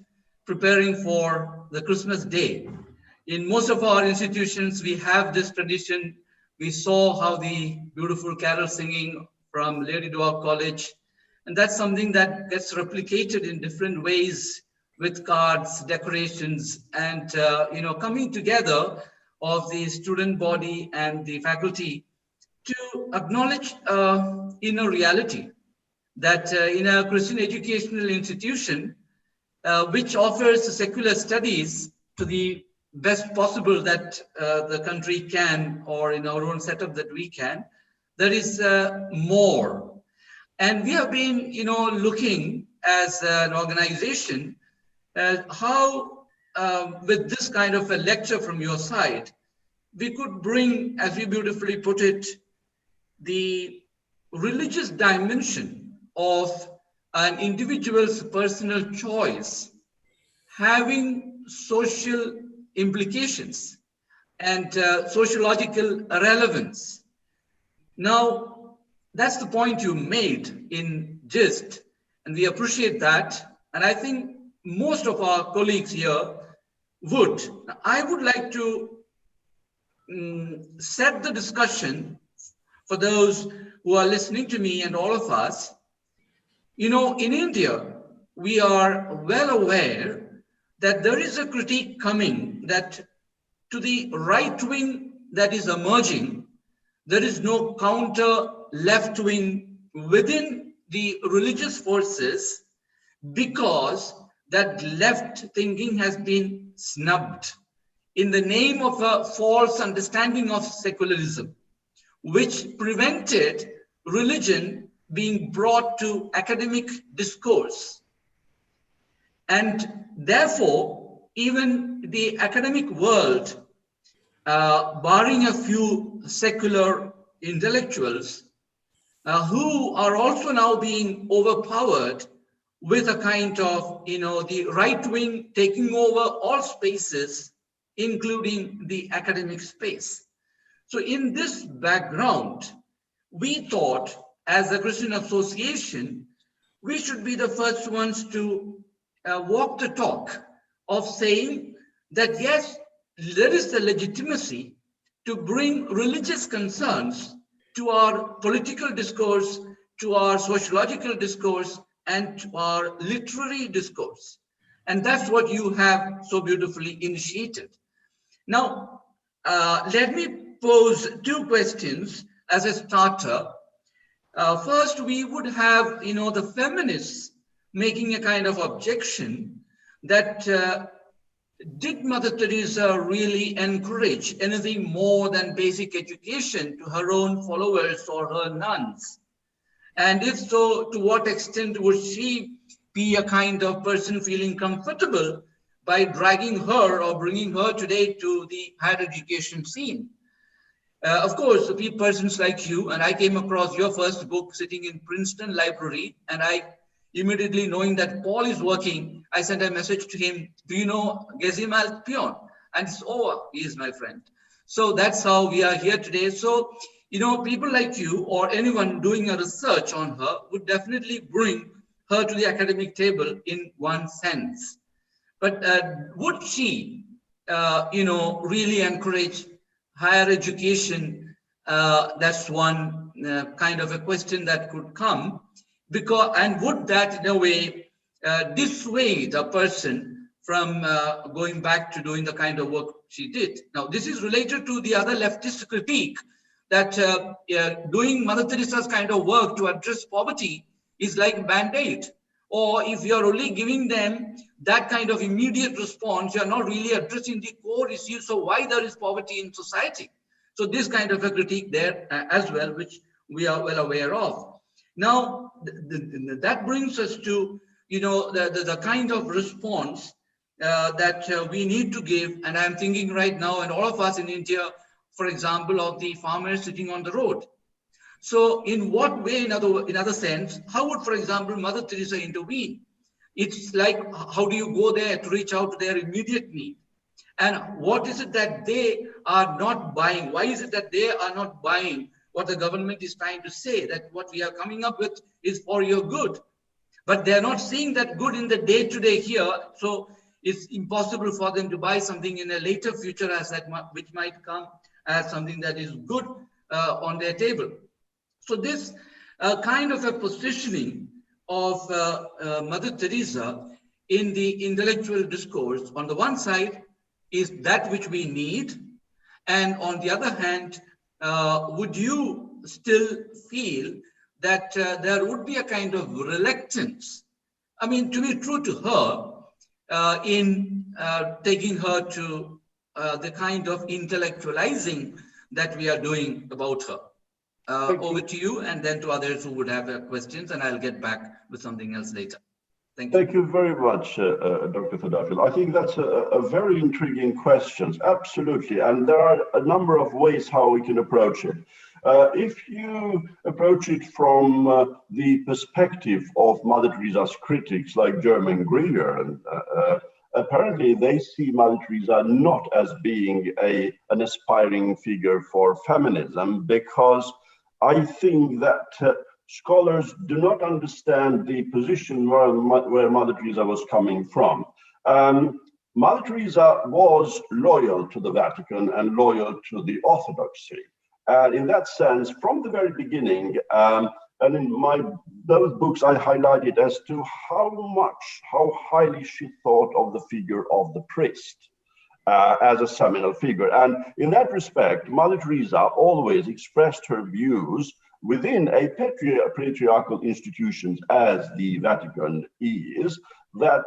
preparing for the Christmas day. In most of our institutions, we have this tradition. We saw how the beautiful carol singing from Lady Dwar College, and that's something that gets replicated in different ways with cards, decorations, and coming together of the student body and the faculty to acknowledge inner reality that in a Christian educational institution, which offers secular studies to the best possible that the country can, or in our own setup that we can, there is more. And we have been, looking as an organization how with this kind of a lecture from your side, we could bring, as you beautifully put it, the religious dimension of an individual's personal choice having social implications and sociological relevance. Now, that's the point you made in GIST, and we appreciate that. And I think most of our colleagues here would. I would like to set the discussion for those who are listening to me and all of us. In India, we are well aware that there is a critique coming that to the right wing that is emerging, there is no counter left wing within the religious forces because that left thinking has been snubbed in the name of a false understanding of secularism, which prevented religion being brought to academic discourse. And therefore, even the academic world, barring a few secular intellectuals, who are also now being overpowered with a kind of, the right wing taking over all spaces, including the academic space. So in this background, we thought as a Christian association, we should be the first ones to walk the talk of saying that, yes, there is the legitimacy to bring religious concerns to our political discourse, to our sociological discourse, and to our literary discourse. And that's what you have so beautifully initiated. Now, let me pose two questions as a starter. First, we would have, the feminists making a kind of objection that did Mother Teresa really encourage anything more than basic education to her own followers or her nuns? And if so, to what extent would she be a kind of person feeling comfortable by dragging her or bringing her today to the higher education scene? Of course, persons like you, and I came across your first book sitting in Princeton Library, and I immediately, knowing that Paul is working, I sent a message to him, do you know Gëzim Alpion? And it's, oh, he is my friend. So that's how we are here today. So, people like you or anyone doing a research on her would definitely bring her to the academic table in one sense. But would she, really encourage higher education? That's one kind of a question that could come. And would that in a way dissuade a person from going back to doing the kind of work she did? Now, this is related to the other leftist critique that doing Mother Teresa's kind of work to address poverty is like Band-Aid. Or if you're only giving them that kind of immediate response, you're not really addressing the core issue. So why there is poverty in society? So this kind of a critique there as well, which we are well aware of. Now, that brings us to, the kind of response that we need to give. And I'm thinking right now, and all of us in India, for example, of the farmers sitting on the road. So in what way, in other sense, how would, for example, Mother Teresa intervene? It's like, how do you go there to reach out to their immediate need? And what is it that they are not buying? Why is it that they are not buying what the government is trying to say, that what we are coming up with is for your good? But they're not seeing that good in the day-to-day here. So it's impossible for them to buy something in a later future as that which might come as something that is good on their table. So this kind of a positioning of Mother Teresa in the intellectual discourse, on the one side, is that which we need. And on the other hand, would you still feel that there would be a kind of reluctance, I mean, to be true to her, in taking her to the kind of intellectualizing that we are doing about her? Over to you, and then to others who would have questions, and I'll get back with something else later. Thank you. Thank you very much, Dr. Thadafil. I think that's a very intriguing question, absolutely. And there are a number of ways how we can approach it. If you approach it from the perspective of Mother Teresa's critics like German Greer, and apparently they see Mother Teresa not as being an aspiring figure for feminism, because I think that scholars do not understand the position where Mother Teresa was coming from. Mother Teresa was loyal to the Vatican and loyal to the Orthodoxy. And in that sense, from the very beginning, and in those books, I highlighted as to how highly she thought of the figure of the priest as a seminal figure. And in that respect, Mother Teresa always expressed her views within a patriarchal institutions as the Vatican is, that,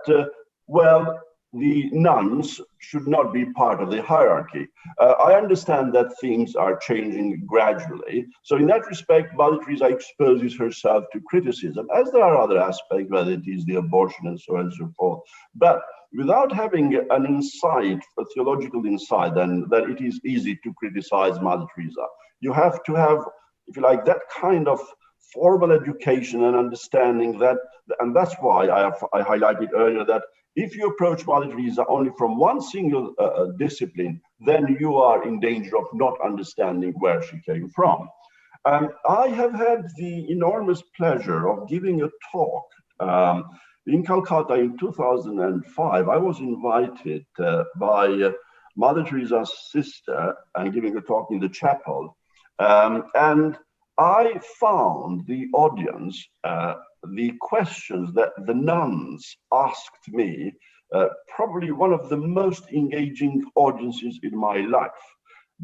well, the nuns should not be part of the hierarchy. I understand that things are changing gradually. So in that respect, Mother Teresa exposes herself to criticism, as there are other aspects, whether it is the abortion and so on and so forth. But without having an insight, a theological insight, then that it is easy to criticize Mother Teresa. You have to have, if you like, that kind of formal education and understanding that, and that's why I highlighted earlier that if you approach Mother Teresa only from one single discipline, then you are in danger of not understanding where she came from. I have had the enormous pleasure of giving a talk in Calcutta in 2005. I was invited by Mother Teresa's sister and giving a talk in the chapel. And I found the audience, the questions that the nuns asked me, probably one of the most engaging audiences in my life,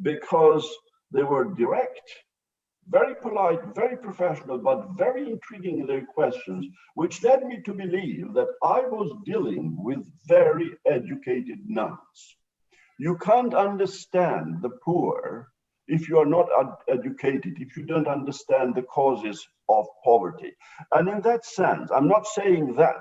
because they were direct, very polite, very professional, but very intriguing in their questions, which led me to believe that I was dealing with very educated nuns. You can't understand the poor if you are not educated, if you don't understand the causes of poverty. And in that sense, I'm not saying that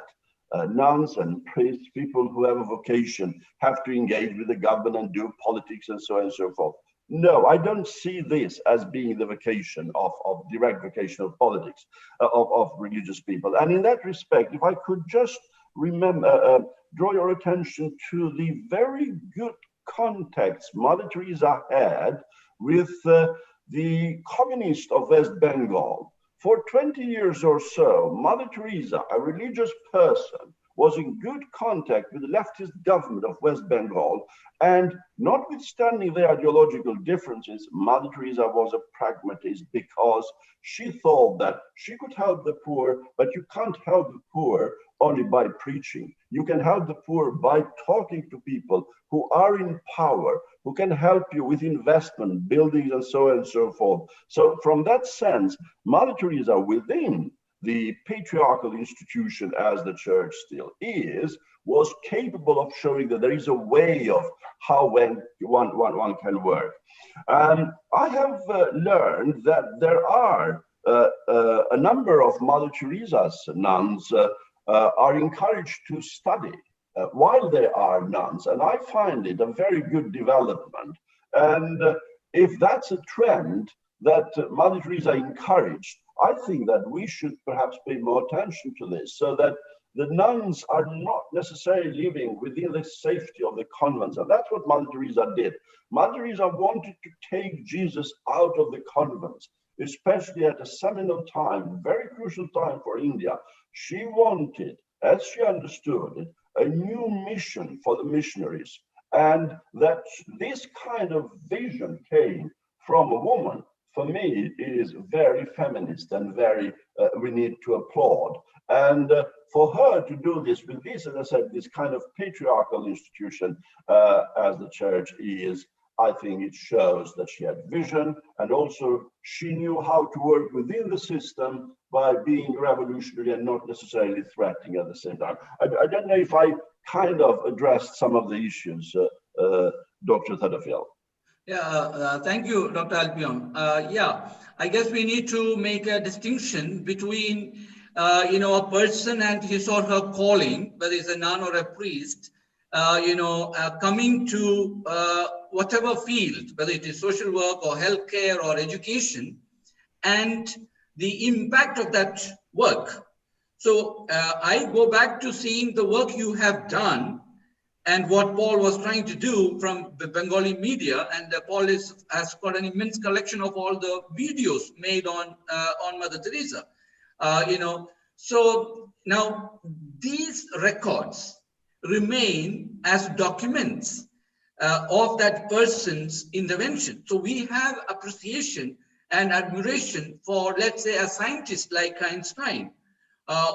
nuns and priests, people who have a vocation, have to engage with the government, do politics and so on and so forth. No, I don't see this as being the vocation of direct vocation of politics, of religious people. And in that respect, if I could just draw your attention to the very good context Mother Teresa had with the communists of West Bengal. For 20 years or so, Mother Teresa, a religious person, was in good contact with the leftist government of West Bengal, and notwithstanding their ideological differences, Mother Teresa was a pragmatist, because she thought that she could help the poor, but you can't help the poor only by preaching. You can help the poor by talking to people who are in power, who can help you with investment, buildings, and so on and so forth. So from that sense, Mother Teresa, within the patriarchal institution as the church still is, was capable of showing that there is a way of how one can work. I have learned that there are a number of Mother Teresa's nuns are encouraged to study while they are nuns, and I find it a very good development. And if that's a trend that Mother Teresa encouraged, I think that we should perhaps pay more attention to this, so that the nuns are not necessarily living within the safety of the convents. And that's what Mother Teresa did. Mother Teresa wanted to take Jesus out of the convents, especially at a seminal time, very crucial time for India. She wanted, as she understood it, a new mission for the missionaries. And that this kind of vision came from a woman, for me, is very feminist and very, we need to applaud. And for her to do this with this, as I said, this kind of patriarchal institution as the church is, I think it shows that she had vision, and also she knew how to work within the system by being revolutionary and not necessarily threatening at the same time. I don't know if I kind of addressed some of the issues, Dr. Thaddefield. Yeah, thank you, Dr. Alpion. Yeah, I guess we need to make a distinction between, a person and his or her calling, whether it's a nun or a priest, coming to whatever field, whether it is social work or healthcare or education, and the impact of that work. So I go back to seeing the work you have done and what Paul was trying to do from the Bengali media, and Paul has got an immense collection of all the videos made on Mother Teresa. So now these records remain as documents of that person's intervention. So we have appreciation and admiration for, let's say, a scientist like Einstein,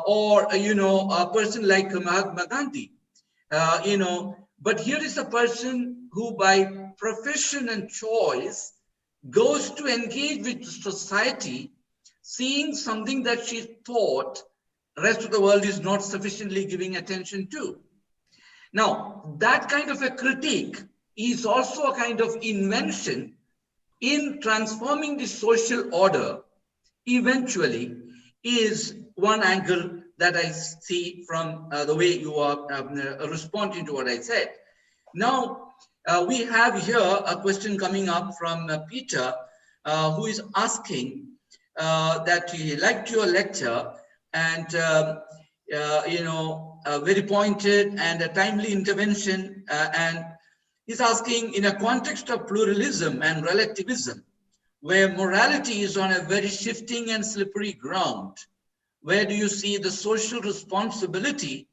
or a person like Mahatma Gandhi. But here is a person who by profession and choice goes to engage with society, seeing something that she thought the rest of the world is not sufficiently giving attention to. Now, that kind of a critique is also a kind of invention in transforming the social order. Eventually is one angle that I see from the way you are responding to what I said. Now, we have here a question coming up from Peter, who is asking that he liked your lecture and, a very pointed and a timely intervention. And he's asking, in a context of pluralism and relativism, where morality is on a very shifting and slippery ground, where do you see the social responsibility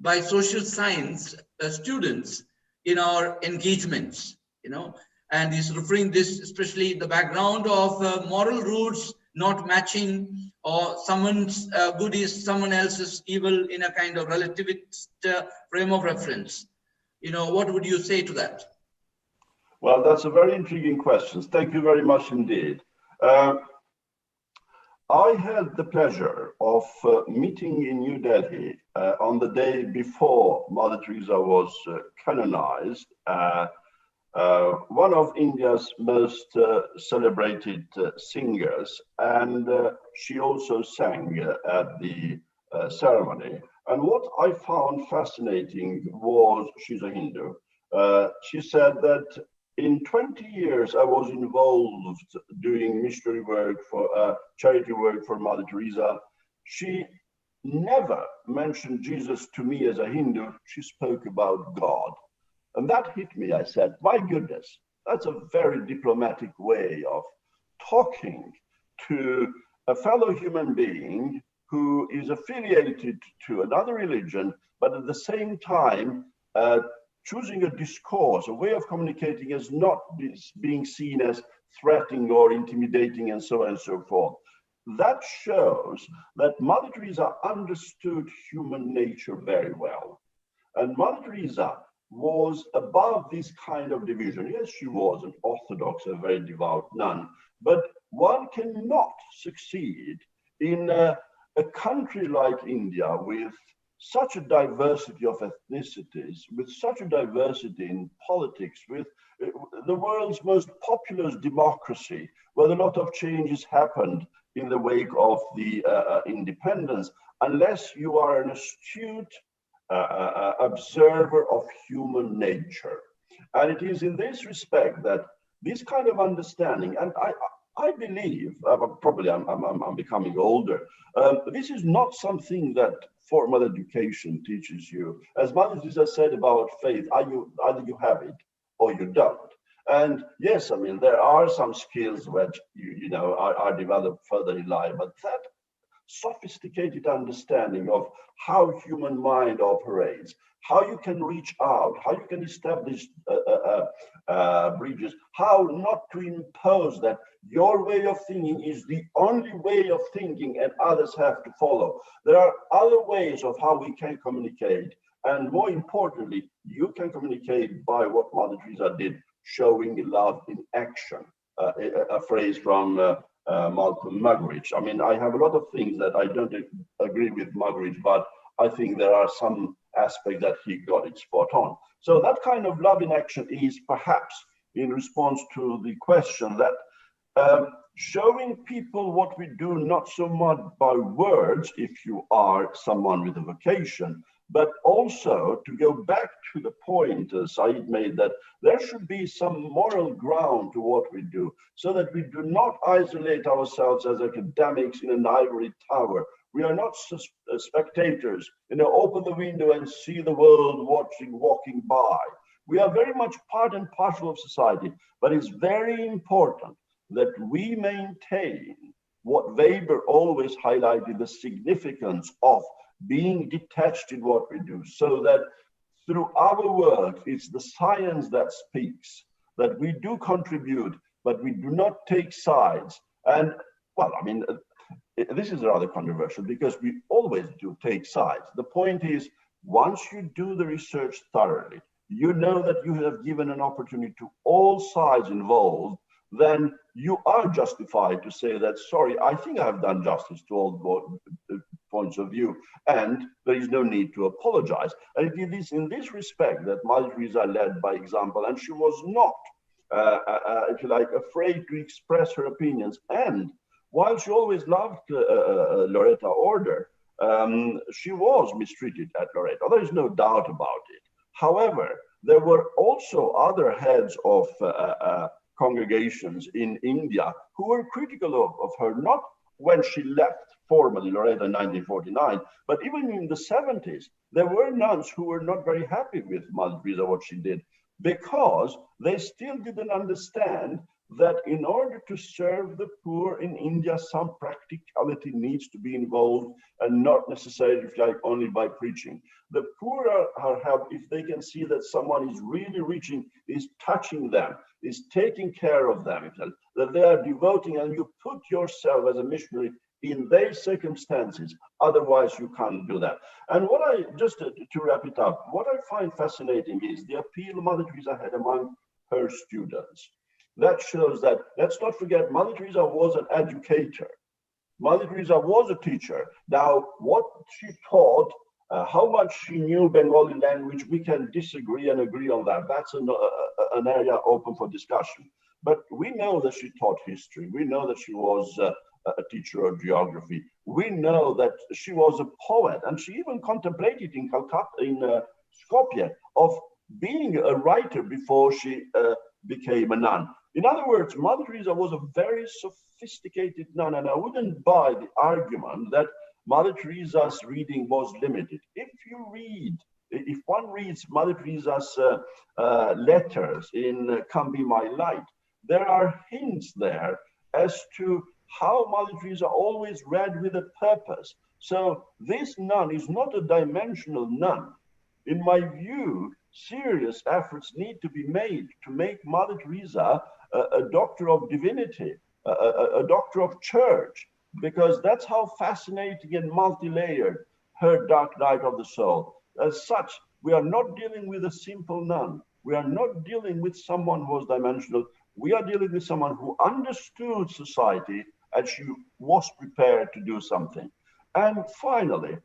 by social science students in our engagements, and he's referring this especially in the background of moral roots not matching, or someone's good is someone else's evil in a kind of relativist frame of reference. What would you say to that? Well, that's a very intriguing question. Thank you very much indeed. I had the pleasure of meeting in New Delhi on the day before Mother Teresa was canonized, one of India's most celebrated singers, and she also sang at the ceremony. And what I found fascinating was, she's a Hindu, she said that in 20 years, I was involved doing missionary work for charity work for Mother Teresa. She never mentioned Jesus to me as a Hindu. She spoke about God. And that hit me. I said, my goodness, that's a very diplomatic way of talking to a fellow human being who is affiliated to another religion, but at the same time, choosing a discourse, a way of communicating as not being seen as threatening or intimidating and so on and so forth. That shows that Mother Teresa understood human nature very well. And Mother Teresa was above this kind of division. Yes, she was an Orthodox, a very devout nun, but one cannot succeed in a country like India with such a diversity of ethnicities, with such a diversity in politics, with the world's most populous democracy, where a lot of changes happened in the wake of the independence, unless you are an astute observer of human nature. And it is in this respect that this kind of understanding, and I believe, probably I'm becoming older, this is not something that formal education teaches you. As Mother Teresa said about faith, either you have it or you don't. And yes, I mean, there are some skills which, you know, are developed further in life, but that sophisticated understanding of how human mind operates, how you can reach out, how you can establish bridges, how not to impose that your way of thinking is the only way of thinking and others have to follow. There are other ways of how we can communicate. And more importantly, you can communicate by what Mother Teresa did, showing love in action, a phrase from Malcolm Muggeridge. I mean, I have a lot of things that I don't agree with Muggeridge, but I think there are some aspects that he got it spot on. So that kind of love in action is perhaps in response to the question that showing people what we do, not so much by words, if you are someone with a vocation, but also to go back to the point Said made, that there should be some moral ground to what we do, so that we do not isolate ourselves as academics in an ivory tower. We are not spectators, you know, open the window and see the world walking by. We are very much part and parcel of society, but it's very important that we maintain what Weber always highlighted, the significance of being detached in what we do, so that through our work, it's the science that speaks, that we do contribute, but we do not take sides. And, well, I mean, this is rather controversial because we always do take sides. The point is, once you do the research thoroughly, you know that you have given an opportunity to all sides involved, then you are justified to say that, sorry, I think I've done justice to all points of view, and there is no need to apologize. And it is in this respect that Mother Teresa led by example, and she was not, if you like, afraid to express her opinions. And while she always loved Loreto Order, she was mistreated at Loreto. There is no doubt about it. However, there were also other heads of congregations in India who were critical of her, not when she left formally Loreto in 1949, but even in the 70s, there were nuns who were not very happy with Mother Teresa, what she did, because they still didn't understand that in order to serve the poor in India, some practicality needs to be involved, and not necessarily like only by preaching. The poor are helped if they can see that someone is really reaching, is touching them, is taking care of them, that they are devoting, and you put yourself as a missionary in their circumstances. Otherwise, you can't do that. And what I, just to wrap it up, what I find fascinating is the appeal Mother Teresa had among her students. That shows that, let's not forget, Mother Teresa was an educator. Mother Teresa was a teacher. Now, what she taught, how much she knew Bengali language, we can disagree and agree on that. That's an area open for discussion. But we know that she taught history. We know that she was a teacher of geography. We know that she was a poet, and she even contemplated in Calcutta, in Skopje, of being a writer before she became a nun. In other words, Mother Teresa was a very sophisticated nun, and I wouldn't buy the argument that Mother Teresa's reading was limited. If one reads Mother Teresa's letters in Come Be My Light, there are hints there as to how Mother Teresa always read with a purpose. So this nun is not a dimensional nun. In my view, serious efforts need to be made to make Mother Teresa a doctor of divinity, a doctor of church, because that's how fascinating and multi-layered her dark night of the soul. As such, we are not dealing with a simple nun. We are not dealing with someone who was dimensional. We are dealing with someone who understood society, and she was prepared to do something. And finally,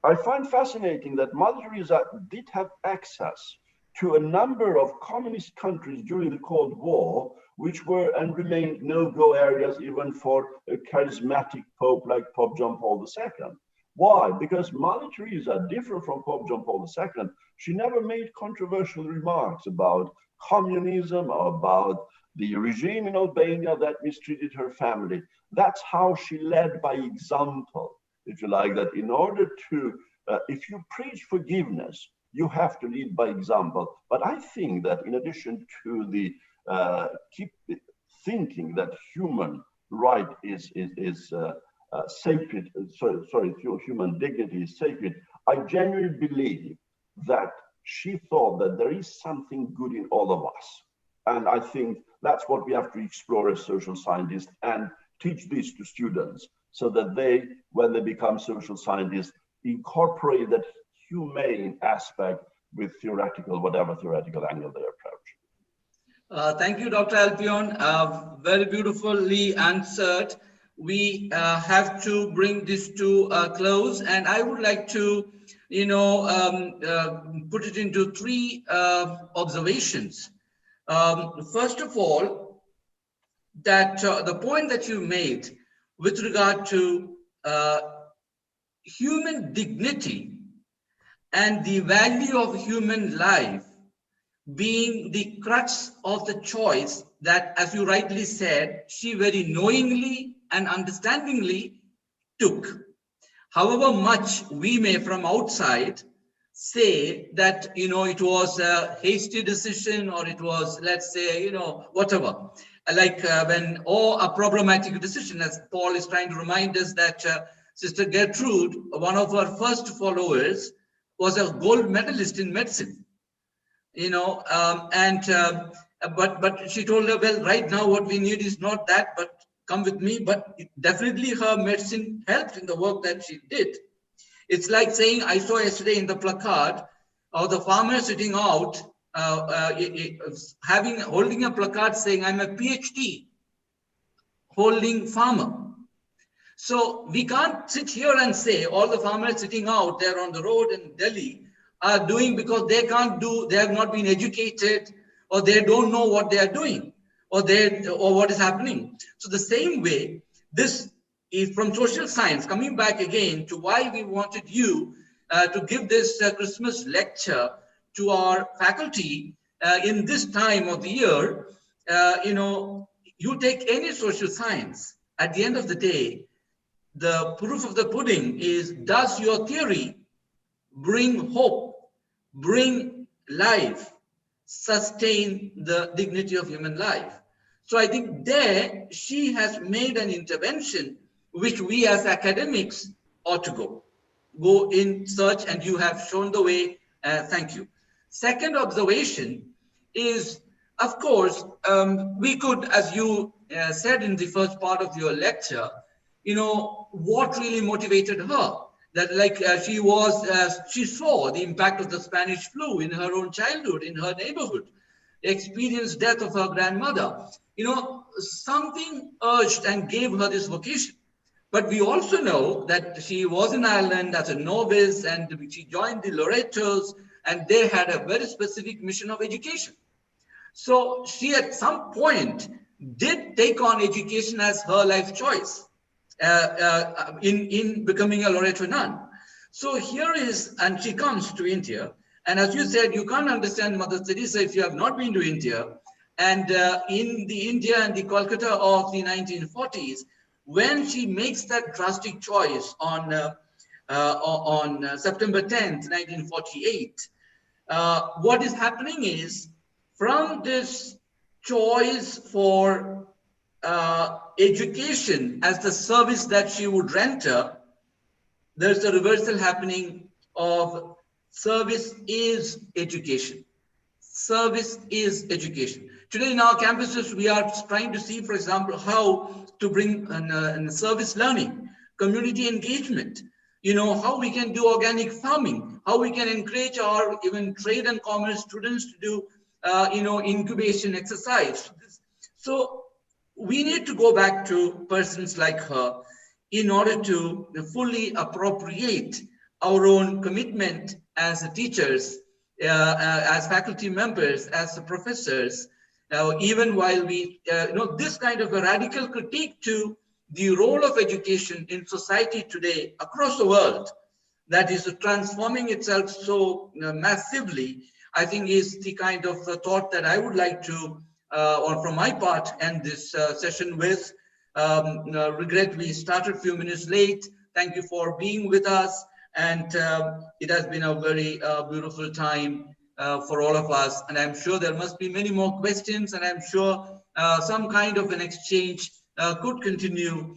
I find fascinating that Mother Teresa did have access to a number of communist countries during the Cold War, which were and remained no-go areas even for a charismatic Pope like Pope John Paul II. Why? Because Mother Teresa, different from Pope John Paul II, she never made controversial remarks about communism or about the regime in Albania that mistreated her family. That's how she led by example, if you like, that in order to, if you preach forgiveness, you have to lead by example. But I think that in addition to the keep thinking that human right is sacred, human dignity is sacred, I genuinely believe that she thought that there is something good in all of us. And I think that's what we have to explore as social scientists and teach this to students so that they, when they become social scientists, incorporate that humane aspect with theoretical, whatever theoretical angle they approach. Thank you, Dr. Alpion. Very beautifully answered. We have to bring this to a close, and I would like to, put it into three observations. First of all, that the point that you made with regard to human dignity and the value of human life being the crux of the choice that, as you rightly said, she very knowingly and understandingly took. However much we may from outside say that, it was a hasty decision, or it was, let's say, whatever, like or a problematic decision, as Paul is trying to remind us that Sister Gertrude, one of her first followers, was a gold medalist in medicine, but she told her, well, right now what we need is not that, but come with me. But definitely her medicine helped in the work that she did. It's like saying, I saw yesterday in the placard of the farmer sitting out, holding a placard saying, I'm a PhD holding farmer. So we can't sit here and say all the farmers sitting out there on the road in Delhi are doing because they can't do, they have not been educated, or they don't know what they are doing, or what is happening. So the same way, this is from social science, coming back again to why we wanted you to give this Christmas lecture to our faculty in this time of the year. You take any social science, at the end of the day, the proof of the pudding is, does your theory bring hope, bring life, sustain the dignity of human life? So I think there she has made an intervention which we as academics ought to go in search, and you have shown the way. Thank you. Second observation is, of course, we could, as you said in the first part of your lecture, what really motivated her? That she saw the impact of the Spanish flu in her own childhood, in her neighborhood, experienced death of her grandmother. Something urged and gave her this vocation. But we also know that she was in Ireland as a novice, and she joined the Lorettos, and they had a very specific mission of education. So she at some point did take on education as her life choice in becoming a Loretto nun. So here is, and she comes to India, and as you said, you can't understand Mother Teresa if you have not been to India. And in the India and the Kolkata of the 1940s, when she makes that drastic choice on September 10th, 1948, what is happening is, from this choice for education as the service that she would render, there's a reversal happening of service is education. Service is education. Today in our campuses, we are trying to see, for example, how to bring service learning, community engagement, how we can do organic farming, how we can encourage our even trade and commerce students to do, incubation exercise. So we need to go back to persons like her in order to fully appropriate our own commitment as teachers, as faculty members, as professors, even while we, this kind of a radical critique to the role of education in society today across the world that is transforming itself so massively, I think is the kind of thought that I would like to or from my part, end this session with regret we started a few minutes late. Thank you for being with us, and it has been a very beautiful time for all of us, and I'm sure there must be many more questions, and I'm sure some kind of an exchange could continue,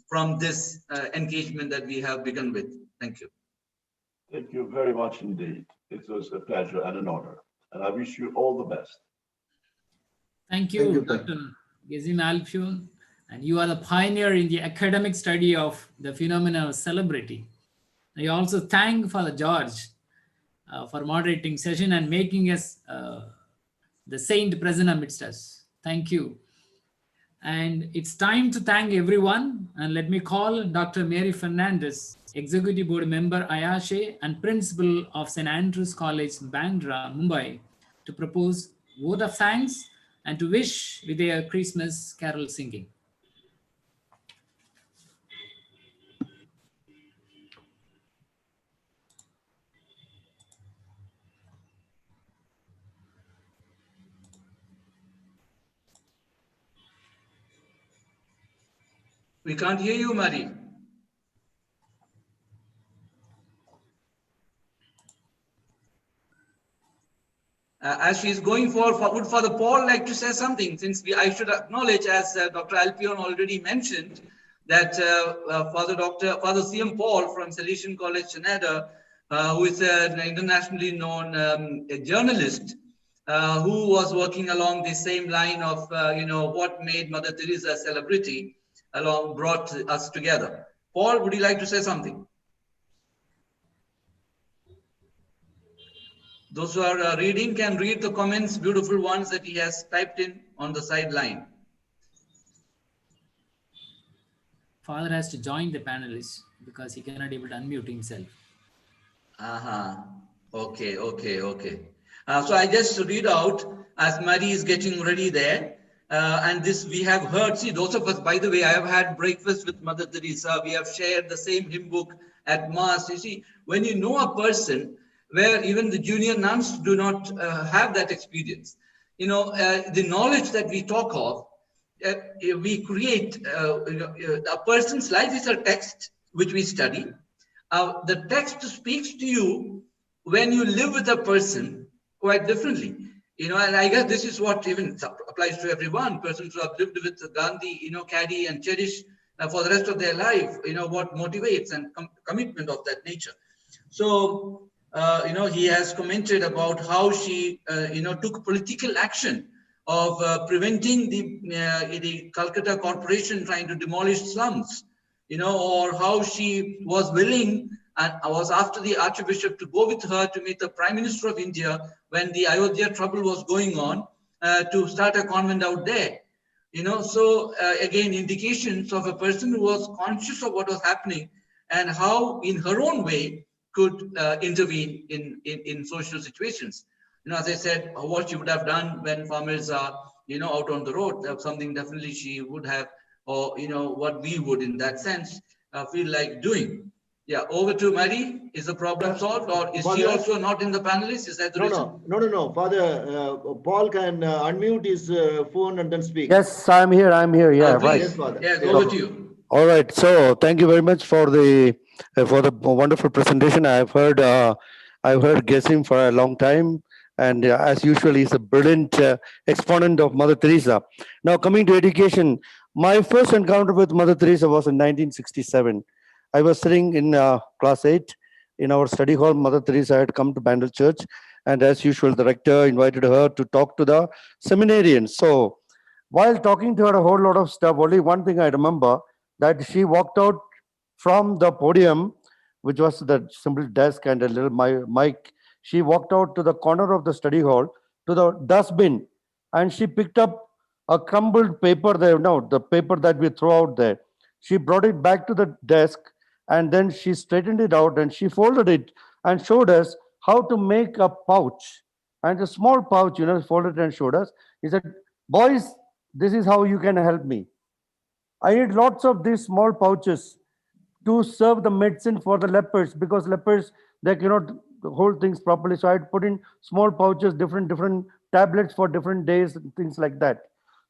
from this engagement that we have begun with. Thank you. Thank you very much indeed. It was a pleasure and an honor, and I wish you all the best. Thank you, Dr. Gëzim Alpion. And you are the pioneer in the academic study of the phenomenon of celebrity. I also thank Father George for moderating session and making us the saint present amidst us. Thank you. And it's time to thank everyone. And let me call Dr. Mary Fernandez, Executive Board Member, AIACHE, and Principal of St. Andrew's College, Bandra, Mumbai, to propose vote of thanks and to wish with their Christmas carol singing. We can't hear you, Mary. As she's going forward, would Father Paul like to say something? Since I should acknowledge, as Dr. Alpion already mentioned, that Father C.M. Paul from Salesian College, Canada, who is an internationally known journalist, who was working along the same line of, what made Mother Teresa a celebrity, brought us together. Paul, would you like to say something? Those who are reading can read the comments, beautiful ones that he has typed in on the sideline. Father has to join the panelists because he cannot able to unmute himself. Okay. So I just read out as Mary is getting ready there. And this we have heard. See, those of us, by the way, I have had breakfast with Mother Teresa. We have shared the same hymn book at Mass. You see, when you know a person, where even the junior nuns do not have that experience. The knowledge that we talk of, we create, a person's life is a text which we study. The text speaks to you when you live with a person quite differently. And I guess this is what even applies to everyone. Persons who have lived with Gandhi, carry and cherish for the rest of their life, what motivates and commitment of that nature. So, he has commented about how she, took political action of preventing the Calcutta Corporation trying to demolish slums, or how she was willing and was after the Archbishop to go with her to meet the Prime Minister of India when the Ayodhya trouble was going on, to start a convent out there. So again, indications of a person who was conscious of what was happening and how in her own way could intervene in social situations. As I said, what she would have done when farmers are, out on the road, that's something definitely she would have, or, what we would in that sense feel like doing. Yeah, over to Mary. Is the problem solved, or is she also not in the panelists? Is that the reason? No. Father, Paul can unmute his phone and then speak. Yes, I'm here. Yeah, right. Yes, Father. Yes, over to you. All right. So thank you very much for the wonderful presentation. I've heard Gëzim for a long time, and as usual, he's a brilliant exponent of Mother Teresa. Now, coming to education, my first encounter with Mother Teresa was in 1967. I was sitting in class 8 in our study hall. Mother Teresa had come to Bandel Church, and as usual, the rector invited her to talk to the seminarians. So while talking to her a whole lot of stuff, only one thing I remember, that she walked out from the podium, which was the simple desk and a little mic. She walked out to the corner of the study hall to the dustbin, and she picked up a crumbled paper there. No, the paper that we throw out there. She brought it back to the desk, and then she straightened it out and she folded it and showed us how to make a pouch. And a small pouch, folded and showed us. He said, "Boys, this is how you can help me. I need lots of these small pouches to serve the medicine for the lepers, because lepers, they cannot hold things properly. So I had put in small pouches, different tablets for different days and things like that.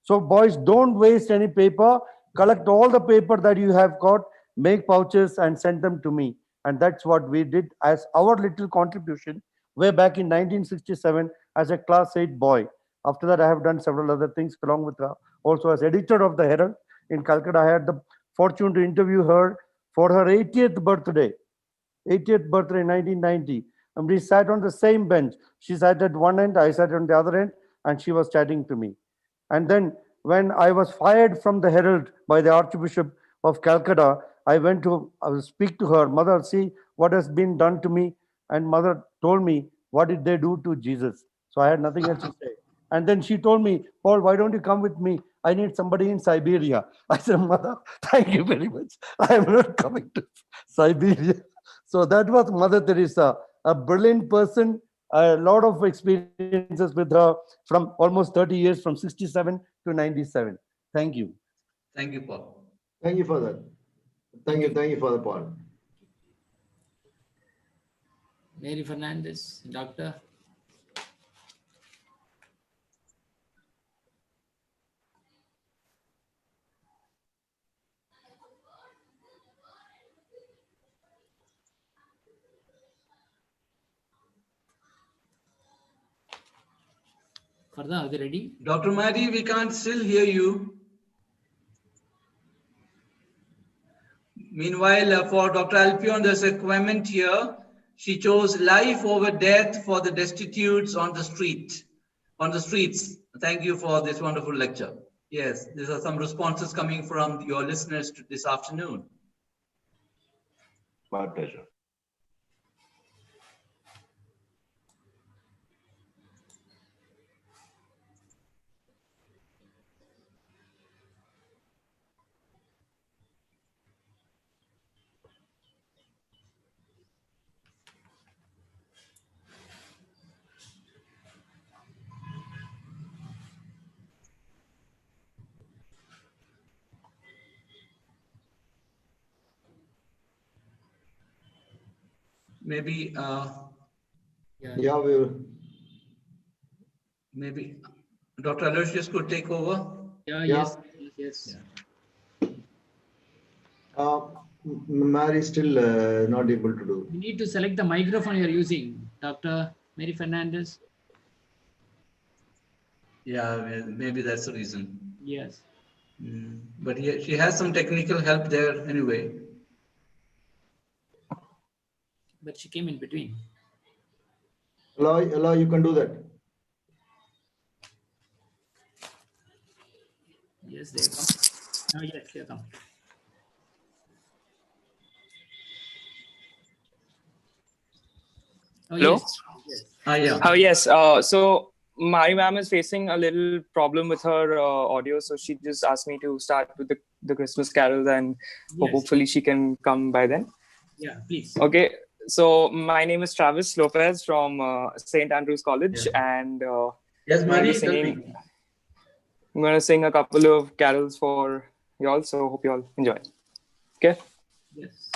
So boys, don't waste any paper. Collect all the paper that you have got, make pouches and send them to me. And that's what we did as our little contribution way back in 1967 as a class 8 boy. After that, I have done several other things along with also as editor of the Herald in Calcutta. I had the fortune to interview her for her 80th birthday. 80th birthday in 1990. And we sat on the same bench. She sat at one end, I sat on the other end, and she was chatting to me. And then when I was fired from the Herald by the Archbishop of Calcutta, I went to speak to her. Mother, see what has been done to me. And mother told me, what did they do to Jesus? So I had nothing else to say. And then she told me, Paul, why don't you come with me? I need somebody in Siberia. I said, Mother, thank you very much. I am not coming to Siberia. So that was Mother Teresa, a brilliant person, a lot of experiences with her from almost 30 years, from 67 to 97. Thank you. Thank you, Paul. Thank you for that. Thank you, Father Paul. Mary Fernandez, Doctor. Farda, are they ready? Dr. Madi, we can't still hear you. Meanwhile, for Dr. Alpion, there's a comment here. She chose life over death for the destitutes on the streets. Thank you for this wonderful lecture. Yes, these are some responses coming from your listeners this afternoon. My pleasure. Maybe, Yeah, we will. Maybe Dr. Aloysius could take over. Yeah, Yeah. yes. Mary is still not able to do. You need to select the microphone you're using, Dr. Mary Fernandez. Yeah, maybe that's the reason. Yes. But she has some technical help there anyway. But she came in between. Allow, you can do that. Yes, they come. Oh, yes, they come. Oh, Hello? Yes. Yeah. Oh, yes. So my ma'am is facing a little problem with her audio. So she just asked me to start with the Christmas carols, and Yes. hopefully she can come by then. Yeah, please. Okay. So my name is Travis Lopez from St. Andrew's College. And yes, Mary, I'm going to sing a couple of carols for y'all. So hope y'all enjoy. Okay. Yes.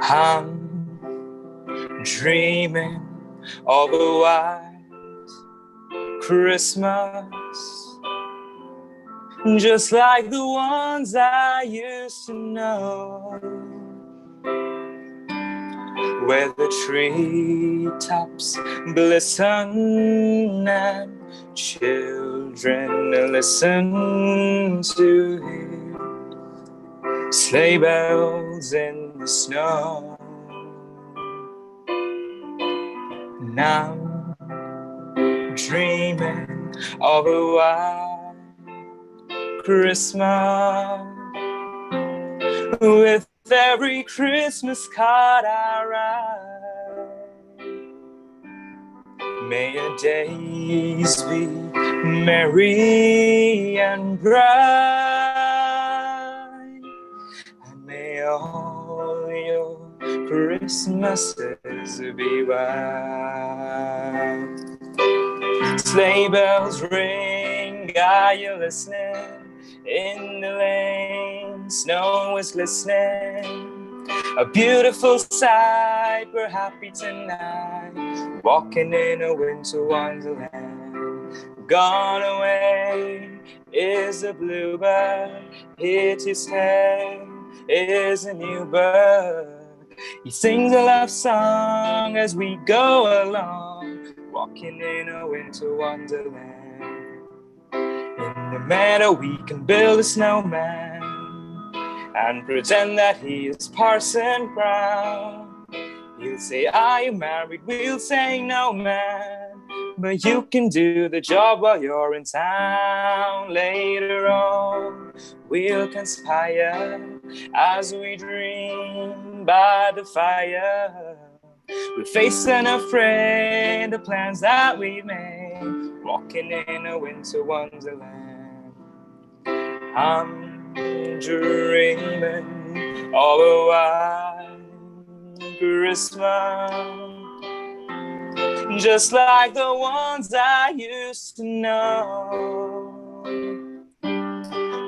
I'm dreaming of a white Christmas, just like the ones I used to know, where the treetops glisten and children listen to hear sleigh bells in the snow. And I'm dreaming of a white Christmas, with every Christmas card I write. May your days be merry and bright, and may all your Christmases be white. Sleigh bells ring, are you listening? In the lane, snow is glistening. A beautiful sight, we're happy tonight, walking in a winter wonderland. Gone away is a bluebird, here to stay is a new bird. He sings a love song as we go along, walking in a winter wonderland. In the meadow we can build a snowman and pretend that he is Parson Brown. He'll say, are you married? We'll say, no, man. But you can do the job while you're in town. Later on, we'll conspire as we dream by the fire. We're facing unafraid the plans that we made, walking in a winter wonderland. I'm dreaming of a white Christmas, just like the ones I used to know,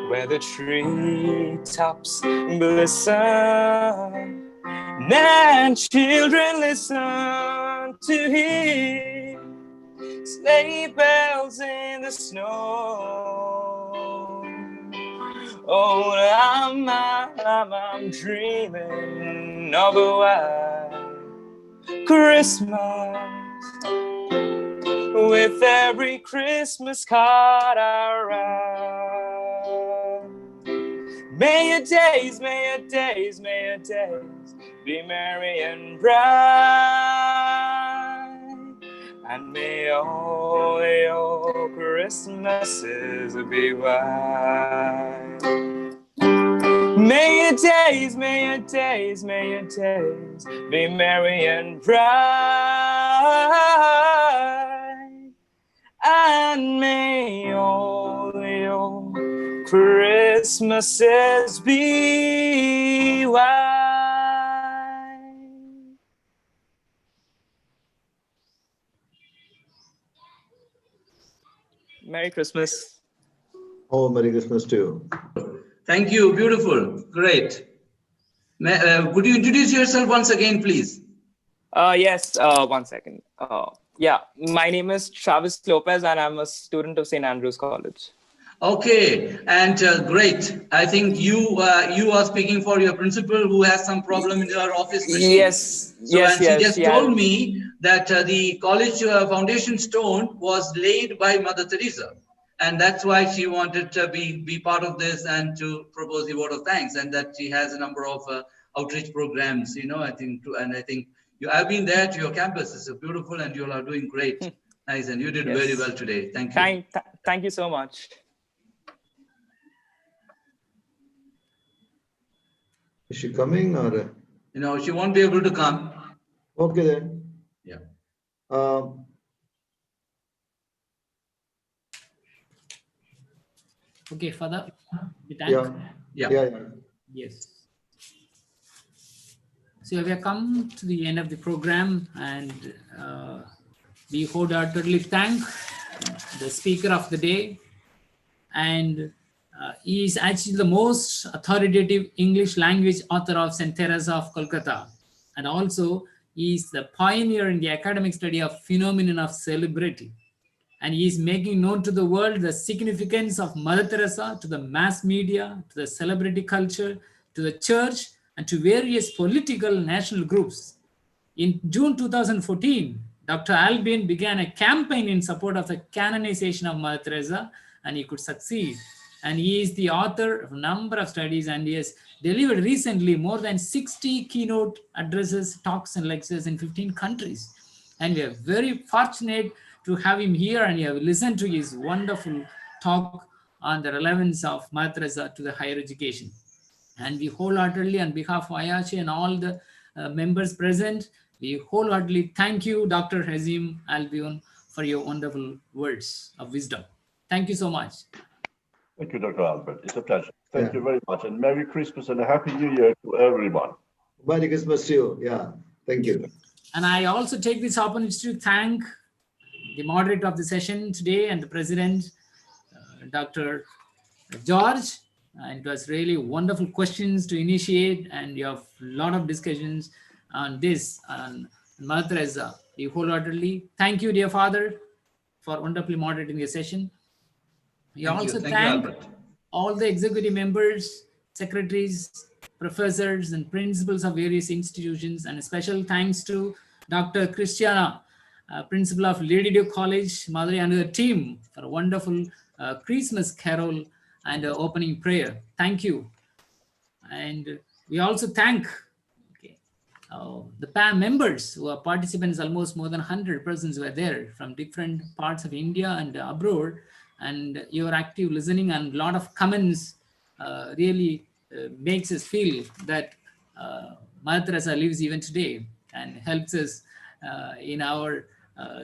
where the treetops glisten and children listen to hear sleigh bells in the snow. Oh, I'm dreaming of a white Christmas, with every Christmas card I write. May your days, may your days, may your days be merry and bright, and may all your Christmases be white. May your days, may your days, may your days be merry and bright, and may all your Christmases be white. Merry Christmas. Oh, Merry Christmas too. Thank you. Beautiful. Great. Would you introduce yourself once again, please? Yes, 1 second. Yeah, my name is Travis Lopez and I'm a student of St. Andrews College. Okay, and great. I think you are speaking for your principal who has some problem in her office machine. Yes, so, yes, and yes. she just told me that the college foundation stone was laid by Mother Teresa. And that's why she wanted to be part of this and to propose the vote of thanks, and that she has a number of outreach programs, you know, I think, I've been there to your campus. It's beautiful and you all are doing great. Nice. And you did very well today. Thank you. Thank you so much. Is she coming or? You know, she won't be able to come. Okay then. Yeah. Okay, Father. Yeah. Yes. So we have come to the end of the program, and we wholeheartedly thank the speaker of the day. And he is actually the most authoritative English language author of St. Teresa of Calcutta. And also, he is the pioneer in the academic study of phenomenon of celebrity. And he is making known to the world the significance of Mother Teresa to the mass media, to the celebrity culture, to the church, and to various political national groups. In June 2014, Dr. Alpion began a campaign in support of the canonization of Mother Teresa, and he could succeed. And he is the author of a number of studies, and he has delivered recently more than 60 keynote addresses, talks, and lectures in 15 countries. And we are very fortunate to have him here, and you have listened to his wonderful talk on the relevance of Mother Teresa to the higher education. And we wholeheartedly, on behalf of AIACHE and all the members present, we wholeheartedly thank you, Dr. Gëzim Alpion, for your wonderful words of wisdom. Thank you so much. Thank you, Dr. Albert. It's a pleasure. Thank you very much. And Merry Christmas and a Happy New Year to everyone. Merry Christmas to you. Yeah. Thank you. And I also take this opportunity to thank the moderator of the session today and the president, Dr. George. And it was really wonderful questions to initiate, and you have a lot of discussions on this, on Mother Teresa. You wholeheartedly thank you, dear Father, for wonderfully moderating the session. We also thank all the executive members, secretaries, professors, and principals of various institutions, and a special thanks to Dr. Christiana, principal of Lady Duke College, Madhuri, and the team for a wonderful Christmas carol and opening prayer. Thank you. And we also thank the PAM members who are participants. Almost more than 100 persons were there from different parts of India and abroad, and your active listening and a lot of comments really makes us feel that Mother Teresa lives even today and helps us in our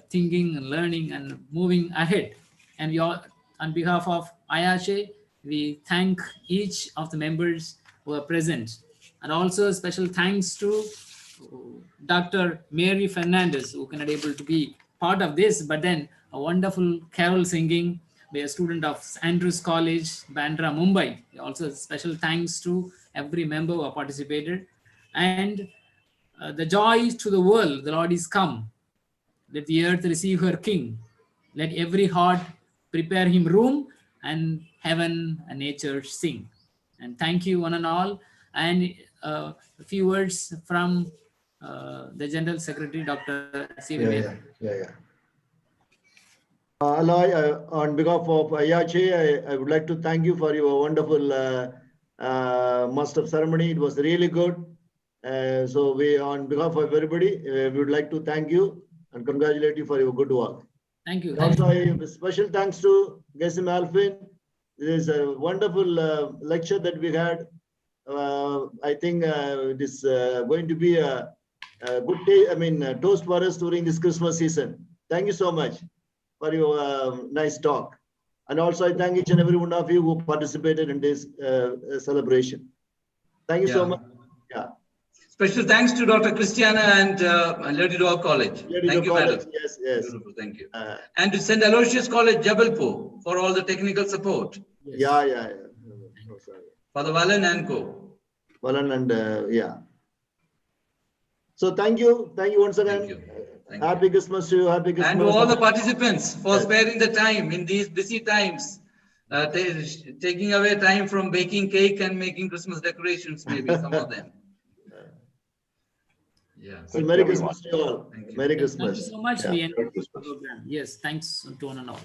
thinking and learning and moving ahead. And we all, on behalf of AIACHE, we thank each of the members who are present. And also special thanks to Dr. Mary Fernandez, who cannot able to be part of this, but then a wonderful carol singing by a student of Andrews College, Bandra, Mumbai. Also special thanks to every member who participated. And the joy to the world, the Lord is come. Let the earth receive her King. Let every heart prepare him room, and heaven and nature sing. And thank you one and all. And a few words from the General Secretary, Dr. C.V. Hello, on behalf of AIACHE, I would like to thank you for your wonderful Master of Ceremony. It was really good. So we, on behalf of everybody, we would like to thank you and congratulate you for your good work. Thank you. Also, a special thanks to Gëzim Alpion. This is a wonderful lecture that we had. I think it is going to be a good day. I mean, toast for us during this Christmas season. Thank you so much for your nice talk. And also, I thank each and every one of you who participated in this celebration. Thank you so much. Yeah. Special thanks to Dr. Christiana and Lady Duke College. Thank you, madam. Yes, yes. Beautiful, thank you. And to St. Aloysius College, Jabalpur, for all the technical support. Yes. Yeah. Oh, sorry. Father Valan and co. Valan and yeah. So thank you once again. Thank you. Happy Christmas to you. Happy Christmas. And to all the participants for sparing the time in these busy times. Taking away time from baking cake and making Christmas decorations, maybe some of them. Yeah. So Merry Christmas to you all. Merry Christmas. Thank you so much. We end the program. Yes, thanks to one and all.